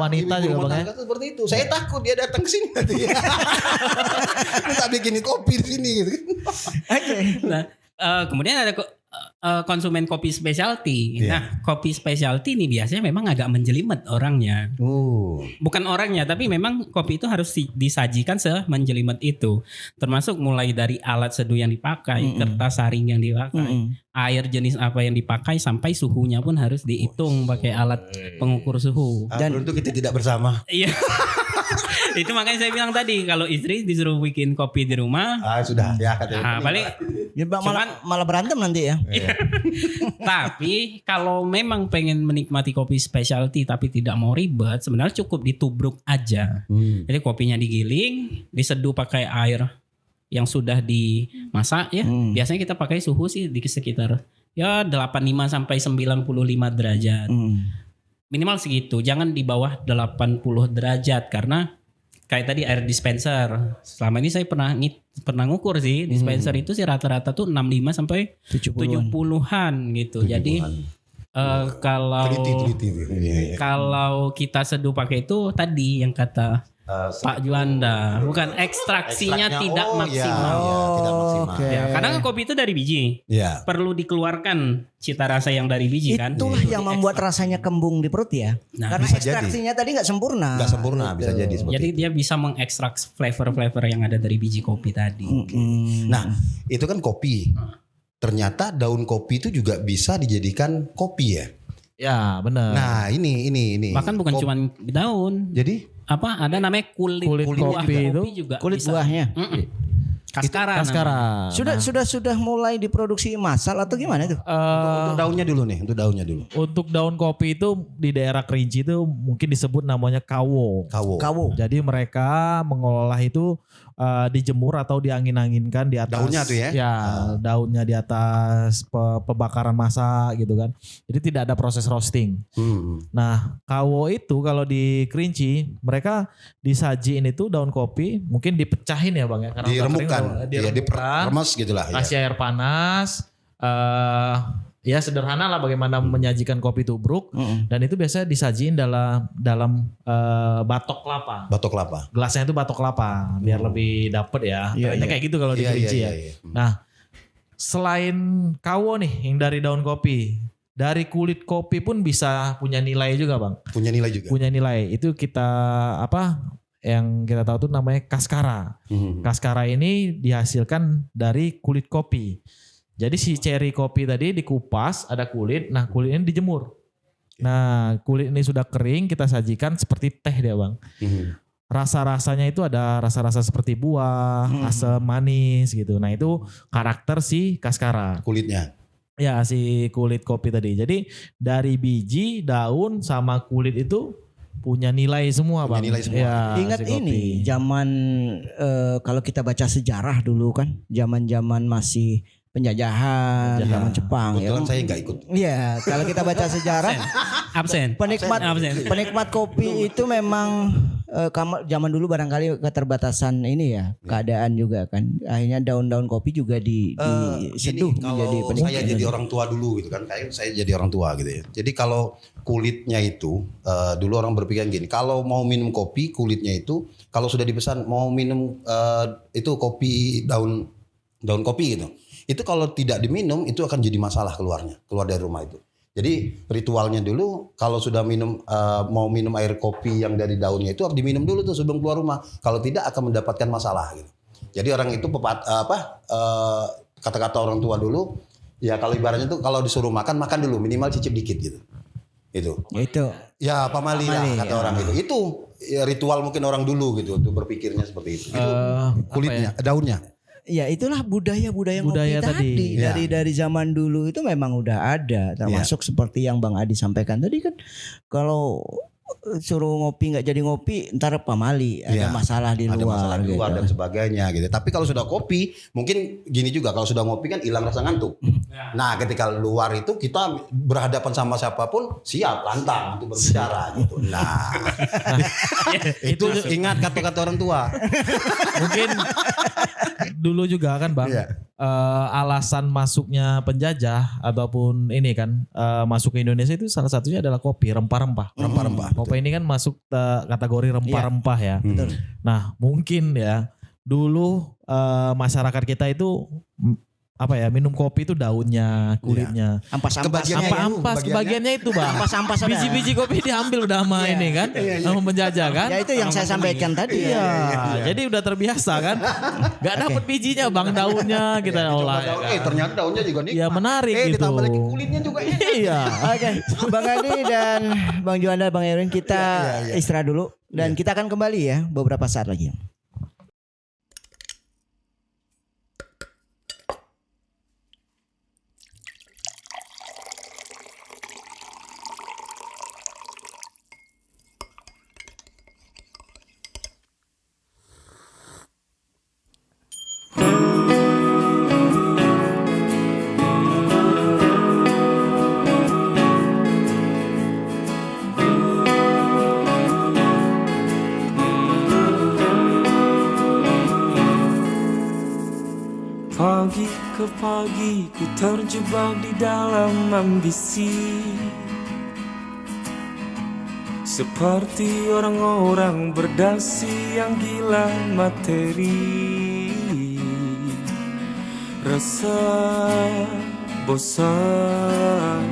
wanita ibu juga rumah Bang ya. tangga tuh seperti itu. Saya takut dia datang ke sini nanti. Minta bikinin kopi di sini gitu. Oke. Nah, kemudian ada konsumen kopi specialty. Nah, kopi specialty ini biasanya memang agak menjelimet orangnya. Bukan orangnya, tapi memang kopi itu harus disajikan semenjelimet itu. Termasuk mulai dari alat seduh yang dipakai, kertas saring yang dipakai, air jenis apa yang dipakai, sampai suhunya pun harus dihitung pakai alat pengukur suhu. Dan untuk kita tidak bersama. Iya. Itu makanya saya bilang tadi kalau istri disuruh bikin kopi di rumah, sudah ya. paling Ya, malah berantem nanti ya. Tapi kalau memang pengen menikmati kopi specialty tapi tidak mau ribet, sebenarnya cukup ditubruk aja. Jadi kopinya digiling, diseduh pakai air yang sudah dimasak ya. Biasanya kita pakai suhu sih di sekitar ya 85 sampai 95 derajat. Minimal segitu, jangan di bawah 80 derajat karena kayak tadi air dispenser. Selama ini saya pernah ngukur sih, dispenser itu sih rata-rata tuh 65 sampai 70-an gitu. Jadi kalau kita seduh pakai itu tadi yang kata Pak Juanda, bukan ekstraksinya tidak maksimal. Tidak maksimal. Ya, karena kopi itu dari biji. Perlu dikeluarkan cita rasa yang dari biji kan. Itulah yang membuat rasanya kembung di perut ya. Nah, karena ekstraksinya tadi nggak sempurna. Nggak sempurna, bisa jadi seperti Jadi dia bisa mengekstrak flavor-flavor yang ada dari biji kopi tadi. Nah, itu kan kopi. Ternyata daun kopi itu juga bisa dijadikan kopi ya. Ya, benar. Nah, ini. Bahkan bukan cuma daun. Jadi apa ada namanya kulit buah kopi itu, juga kulit bisa. buahnya. Kaskara. Sudah mulai diproduksi massal atau gimana itu? untuk daunnya dulu nih, Untuk daun kopi itu di daerah Kerinci itu mungkin disebut namanya kawo. Jadi mereka mengolah itu dijemur atau diangin-anginkan di atas. Daunnya tuh ya? Ya, daunnya di atas pembakaran massa gitu kan. Jadi tidak ada proses roasting. Nah, kawo itu kalau di Kerinci mereka disajiin itu daun kopi mungkin dipecahin ya Bang ya. Karena diremukkan, diremukkan, diremes gitulah. kasih air panas. Ya sederhana lah bagaimana menyajikan kopi tubruk dan itu biasanya disajiin dalam batok kelapa. Gelasnya itu batok kelapa biar lebih dapet ya. Kayaknya kayak gitu kalau di Kerinci ya. Nah, selain kawo nih yang dari daun kopi, dari kulit kopi pun bisa punya nilai juga Bang. Punya nilai juga. Punya nilai. Itu kita yang kita tahu tuh namanya kaskara. Kaskara ini dihasilkan dari kulit kopi. Jadi si cherry kopi tadi dikupas, ada kulit, nah kulit ini dijemur. Nah kulit ini sudah kering, kita sajikan seperti teh dia bang. Rasa-rasanya itu ada rasa-rasa seperti buah, asam, manis gitu. Nah itu karakter si kaskara. Kulitnya. Ya si kulit kopi tadi. Jadi dari biji, daun sama kulit itu punya nilai semua bang. Nilai semua. Ya, Ingat si kopi. ini zaman kalau kita baca sejarah dulu kan, zaman-zaman masih penjajahan, zaman Jepang ya. Kebetulan saya nggak ikut. Iya, kalau kita baca sejarah Absen. penikmat kopi itu memang zaman dulu barangkali keterbatasan ini ya, keadaan juga kan. Akhirnya daun-daun kopi juga diseduh menjadi kalau penikmat. saya jadi orang tua dulu gitu kan, kayak saya jadi orang tua gitu ya. Jadi kalau kulitnya itu dulu orang berpikir gini, kalau mau minum kopi kulitnya itu kalau sudah dipesan mau minum itu kopi daun kopi gitu. Itu kalau tidak diminum itu akan jadi masalah keluar dari rumah itu. Jadi ritualnya dulu kalau sudah mau minum air kopi yang dari daunnya itu harus diminum dulu tuh sebelum keluar rumah. Kalau tidak akan mendapatkan masalah gitu. Jadi orang itu kata-kata orang tua dulu ya kalau ibaratnya tuh kalau disuruh makan dulu minimal cicip dikit gitu. Itu. Ya pamali lah kata orang itu. Itu ya, ritual mungkin orang dulu gitu tuh berpikirnya seperti itu. Itu kulitnya, daunnya. Ya itulah budaya kopi tadi. Dari zaman dulu itu memang udah ada, termasuk seperti yang Bang Adi sampaikan tadi kan, kalau suruh ngopi nggak jadi ngopi ntar pamali, ada masalah di luar, ada masalah di luar gitu. dan sebagainya gitu. Tapi kalau sudah kopi mungkin gini juga, kalau sudah ngopi kan hilang rasa ngantuk. Nah ketika luar itu kita berhadapan sama siapapun siap lantang untuk berbicara gitu. Nah itu ingat kata-kata orang tua. Mungkin dulu juga kan bang, alasan masuknya penjajah ataupun ini kan masuk ke Indonesia itu salah satunya adalah kopi, rempah-rempah. Kopi ini kan masuk kategori rempah-rempah ya. Nah mungkin ya dulu masyarakat kita itu minum kopi itu daunnya, kulitnya. Kebagiannya itu bang. Biji-biji kopi diambil udah sama ini kan, sama penjajah kan. Ya itu yang saya sampaikan tadi. Jadi udah terbiasa kan. Gak dapet bijinya bang, daunnya kita olah. Ternyata daunnya juga nikmat. Ya menarik gitu. Ditambah lagi kulitnya juga enak. Iya. Oke, Bang Adi dan Bang Juanda, Bang Erwin, kita istirahat dulu dan kita akan kembali ya beberapa saat lagi. Pagi ke pagi ku terjebak di dalam ambisi, seperti orang-orang berdasi yang gila materi. Rasa bosan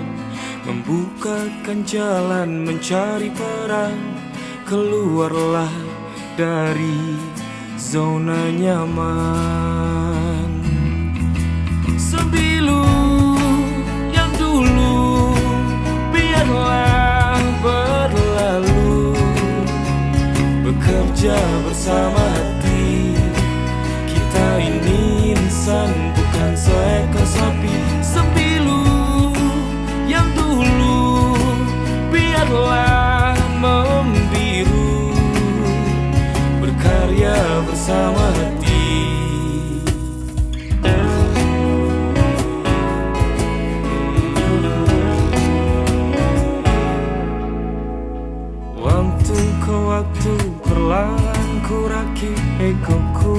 membukakan jalan mencari peran. Keluarlah dari zona nyaman. Sembilu yang dulu biarlah berlalu, bekerja bersama hati. Kita ini insan bukan seekor sapi. Sembilu yang dulu biarlah membiru, berkarya bersama hati. Waktu perlahan ku rakit egoku,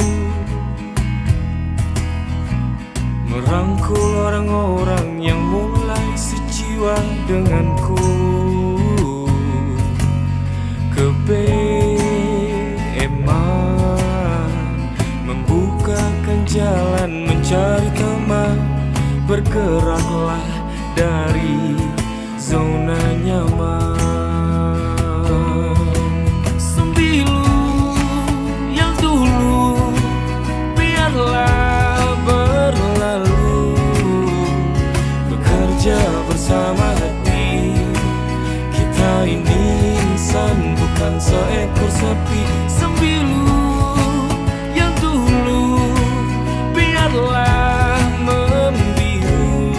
merangkul orang-orang yang mulai sejiwa denganku. Kebeeman membukakan jalan mencari teman. Bergeraklah dari zona nyaman. bukan seekor sapi sembilu yang dulu biarlah membiru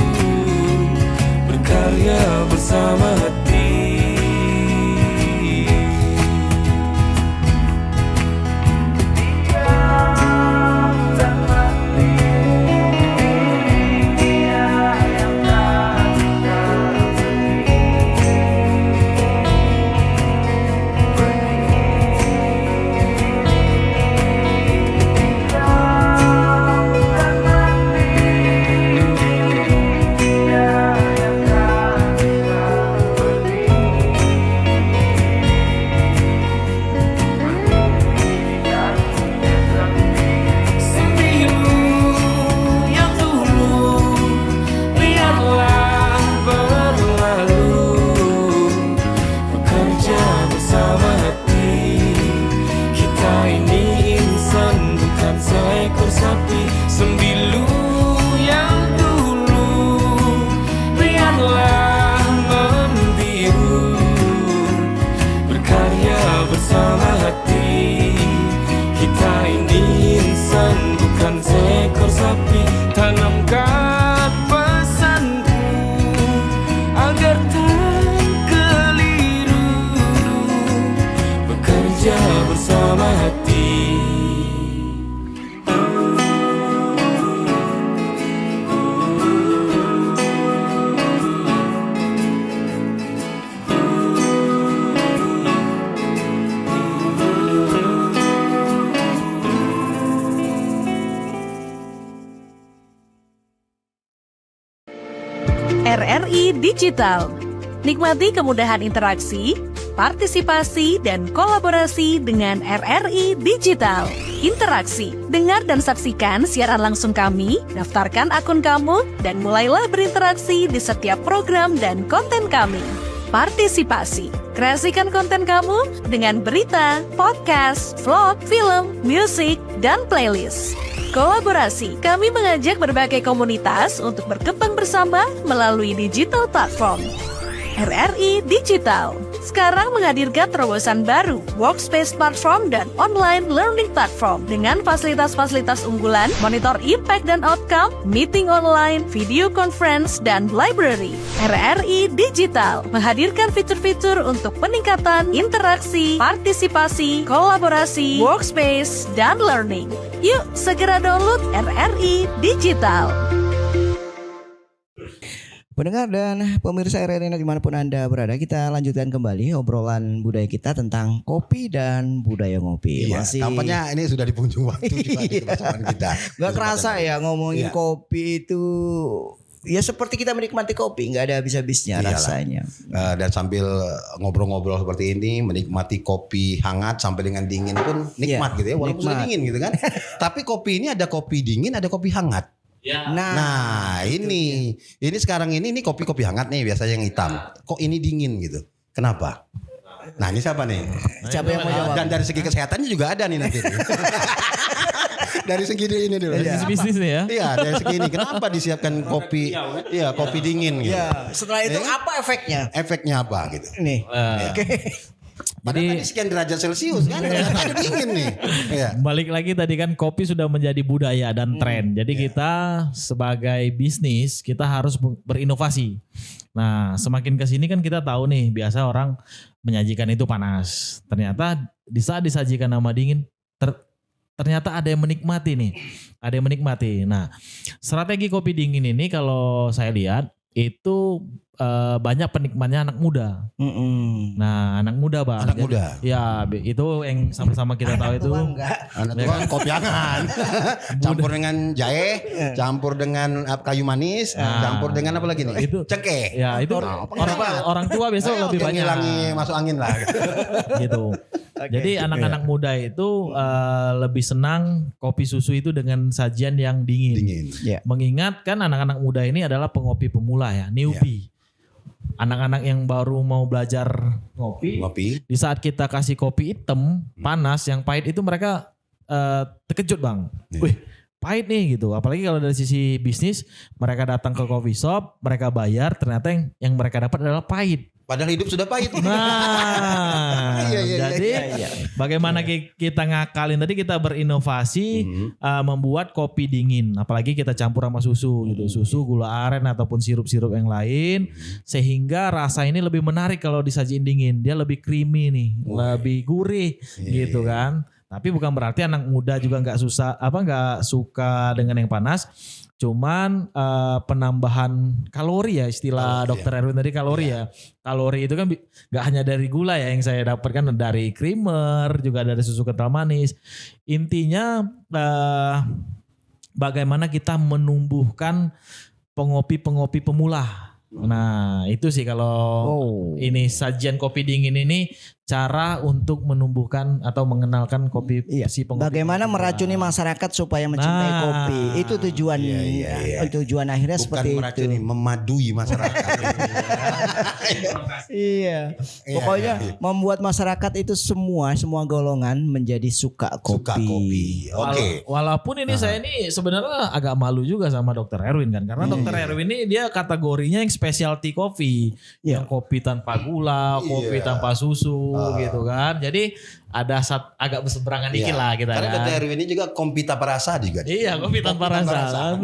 berkarya bersama hati. Sembilu yang dulu biarlah membiru berkarya bersama hati. Kita ini insan bukan seekor sapi. Tanamkan pesanku agar tak keliru bekerja bersama hati. RRI Digital. Nikmati kemudahan interaksi, partisipasi, dan kolaborasi dengan RRI Digital. Interaksi, dengar dan saksikan siaran langsung kami, daftarkan akun kamu, dan mulailah berinteraksi di setiap program dan konten kami. Partisipasi, kreasikan konten kamu dengan berita, podcast, vlog, film, musik, dan playlist. Kolaborasi, kami mengajak berbagai komunitas untuk berkembang bersama melalui digital platform. RRI Digital sekarang menghadirkan terobosan baru, workspace platform dan online learning platform dengan fasilitas-fasilitas unggulan, monitor impact dan outcome, meeting online, video conference, dan library. RRI Digital menghadirkan fitur-fitur untuk peningkatan interaksi, partisipasi, kolaborasi, workspace, dan learning. Yuk, segera download RRI Digital. Pendengar dan pemirsa RRI dimanapun Anda berada, kita lanjutkan kembali obrolan budaya kita tentang kopi dan budaya ngopi. Iya, tampaknya ini sudah di penghujung waktu juga di pertemuan kita. Gak kerasa ya ngomongin kopi itu, ya seperti kita menikmati kopi, nggak ada habis-habisnya rasanya. Dan sambil ngobrol-ngobrol seperti ini, menikmati kopi hangat sampai dengan dingin pun nikmat gitu ya, walaupun sudah dingin gitu kan. Tapi kopi ini ada kopi dingin, ada kopi hangat. Ya. Nah ini sekarang ini kopi hangat nih biasanya yang hitam. Kok ini dingin gitu? Kenapa? Nah ini siapa nih? Siapa yang mau jawab? Dan dari segi kesehatannya juga ada nih nanti. Dari segi ini dulu. Dari sisi bisnis nih ya. Iya dari segi ini. Kenapa disiapkan kopi? Iya kopi dingin gitu. Ya, setelah itu apa efeknya? Efeknya apa gitu? Nih. Padahal tadi sekian derajat Celcius kan, ada dingin nih. Ya. Balik lagi tadi kan kopi sudah menjadi budaya dan tren. Jadi kita sebagai bisnis kita harus berinovasi. Nah semakin kesini kan kita tahu nih biasa orang menyajikan itu panas. Ternyata di saat disajikan nama dingin ternyata ada yang menikmati nih. Ada yang menikmati. Nah strategi kopi dingin ini kalau saya lihat itu banyak penikmatnya anak muda. Nah anak muda bang. Anak muda. Ya itu yang sama-sama kita tahu itu. Anak tua kopi hangat. Campur dengan jahe, campur dengan kayu manis, campur dengan apa lagi nih? Itu cengkeh. Ya itu orang tua besok lebih banyak. Ngilangi masuk angin lah. Gitu. Jadi anak-anak muda itu lebih senang kopi susu itu dengan sajian yang dingin. Mengingat kan anak-anak muda ini adalah pengopi pemula ya, newbie. Anak-anak yang baru mau belajar ngopi. Di saat kita kasih kopi hitam panas yang pahit itu mereka terkejut bang. Wih pahit nih gitu. Apalagi kalau dari sisi bisnis mereka datang ke coffee shop, mereka bayar ternyata yang mereka dapat adalah pahit. Padahal hidup sudah pahit. Nah, jadi bagaimana kita ngakalin tadi, kita berinovasi membuat kopi dingin, apalagi kita campur sama susu gitu, susu, gula aren ataupun sirup-sirup yang lain, sehingga rasa ini lebih menarik kalau disajiin dingin, dia lebih creamy nih, lebih gurih gitu kan. Tapi bukan berarti anak muda juga nggak suka dengan yang panas. Cuman penambahan kalori ya, istilah Dokter Erwin tadi, kalori ya. Kalori itu kan gak hanya dari gula ya yang saya dapatkan, dari creamer, juga dari susu kental manis. Intinya bagaimana kita menumbuhkan pengopi-pengopi pemula. Nah itu sih kalau ini sajian kopi dingin ini, cara untuk menumbuhkan atau mengenalkan kopi si pengopi. Bagaimana meracuni masyarakat supaya mencintai kopi. Itu tujuan tujuan akhirnya bukan seperti meracuni, itu. memadui masyarakat. Iya. Pokoknya membuat masyarakat itu semua golongan menjadi suka kopi. Suka kopi. Oke. Walaupun ini saya ini sebenarnya agak malu juga sama Dokter Erwin kan, karena Dokter Erwin ini dia kategorinya yang specialty kopi, yang kopi tanpa gula, kopi tanpa susu gitu kan. Jadi ada agak berseberangan dikit lah kita. Karena Dokter Erwin ini juga kopi tanpa rasa juga. Iya, kopi tanpa rasa.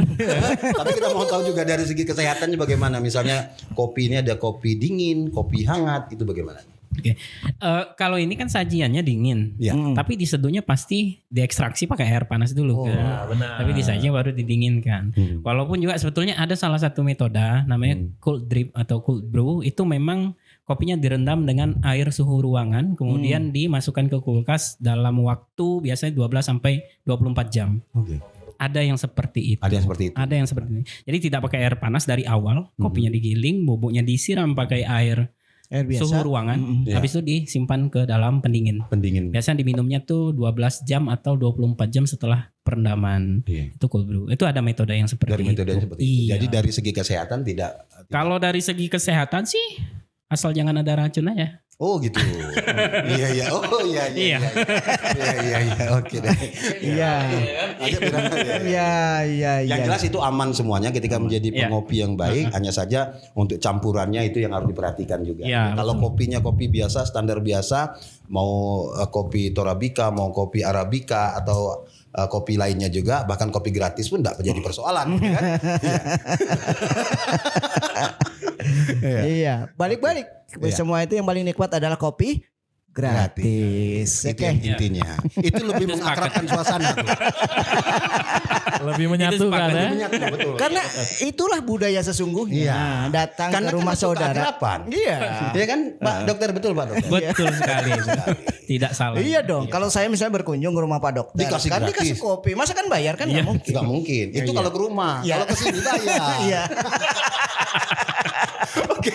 Tapi kita mau tahu juga dari segi kesehatannya bagaimana. Misalnya kopi ini ada kopi dingin, kopi hangat, itu bagaimana? Oke. Kalau ini kan sajiannya dingin, tapi diseduhnya pasti diekstraksi pakai air panas dulu. Benar. Tapi disajinya baru didinginkan. Walaupun juga sebetulnya ada salah satu metode namanya cold drip atau cold brew, itu memang kopinya direndam dengan air suhu ruangan, kemudian dimasukkan ke kulkas dalam waktu biasanya 12 sampai 24 jam. Ada yang seperti itu. Ada yang seperti itu. Ada yang seperti ini. Jadi tidak pakai air panas dari awal, kopinya digiling, bubuknya disiram pakai air biasa. Suhu ruangan, habis itu disimpan ke dalam pendingin. Biasanya diminumnya tuh 12 jam atau 24 jam setelah perendaman. Itu cold brew. Itu ada metode yang seperti itu. Jadi dari segi kesehatan tidak. Kalau dari segi kesehatan sih asal jangan ada racun aja. Oh gitu. Iya. Oh iya. Oke deh. Iya. Yang jelas itu aman semuanya ketika menjadi pengopi yang baik. Hanya saja untuk campurannya itu yang harus diperhatikan juga. Kalau kopinya kopi biasa, standar biasa, mau kopi Torabika, mau kopi Arabica atau kopi lainnya juga, bahkan kopi gratis pun tidak menjadi persoalan. Kan? Iya, balik-balik. Semua itu yang paling nikmat adalah kopi gratis. Itu yang intinya. Itu lebih mengakrabkan suasana. Lebih menyatukan ya. Karena itulah budaya sesungguhnya. Datang ke rumah saudara. Iya kan Pak Dokter, betul Pak Dokter? Betul sekali. Tidak salah. Iya dong. Kalau saya misalnya berkunjung ke rumah Pak Dokter, dikasih kopi. Masa kan bayar kan? Nggak mungkin. Itu kalau ke rumah. Kalau ke sini bayar. Iya. Oke.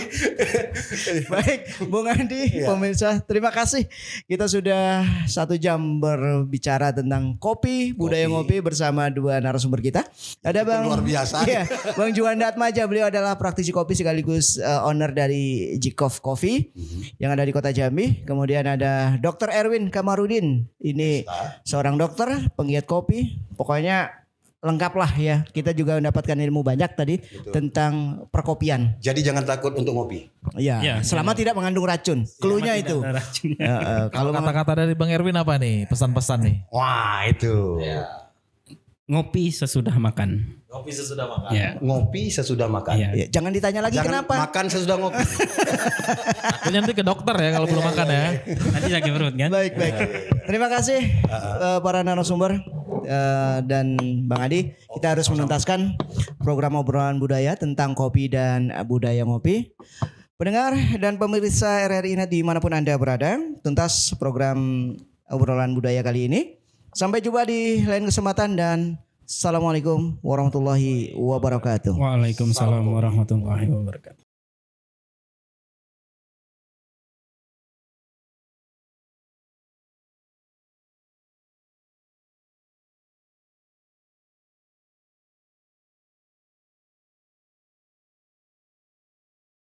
Baik, Bung Andi, pemirsa, terima kasih. Kita sudah 1 jam berbicara tentang kopi, budaya ngopi bersama 2 narasumber kita. Ada Bang luar biasa. Iya, Bang Juanda Atmaja, beliau adalah praktisi kopi sekaligus owner dari Jikof Coffee yang ada di Kota Jambi. Kemudian ada Dr. Erwin Kamarudin. Ini seorang dokter, penggiat kopi. Pokoknya lengkap lah ya. Kita juga mendapatkan ilmu banyak tadi tentang perkopian. Jadi jangan takut untuk ngopi. Iya. Selama tidak mengandung racun. Cluenya itu. Kalau kata-kata dari Bang Erwin apa nih? Pesan-pesan nih. Wah itu. Ngopi sesudah makan. Ngopi sesudah makan. Ngopi sesudah makan. Jangan ditanya lagi kenapa. Makan sesudah ngopi. Aku nanti ke dokter ya kalau belum makan ya. Nanti sakit perut kan. Baik. Terima kasih para narasumber dan Bang Adi. Kita harus menuntaskan program obrolan budaya tentang kopi dan budaya ngopi. Pendengar dan pemirsa RRI dimanapun Anda berada, tuntas program obrolan budaya kali ini. Sampai jumpa di lain kesempatan dan Assalamualaikum warahmatullahi wabarakatuh. Waalaikumsalam warahmatullahi wabarakatuh.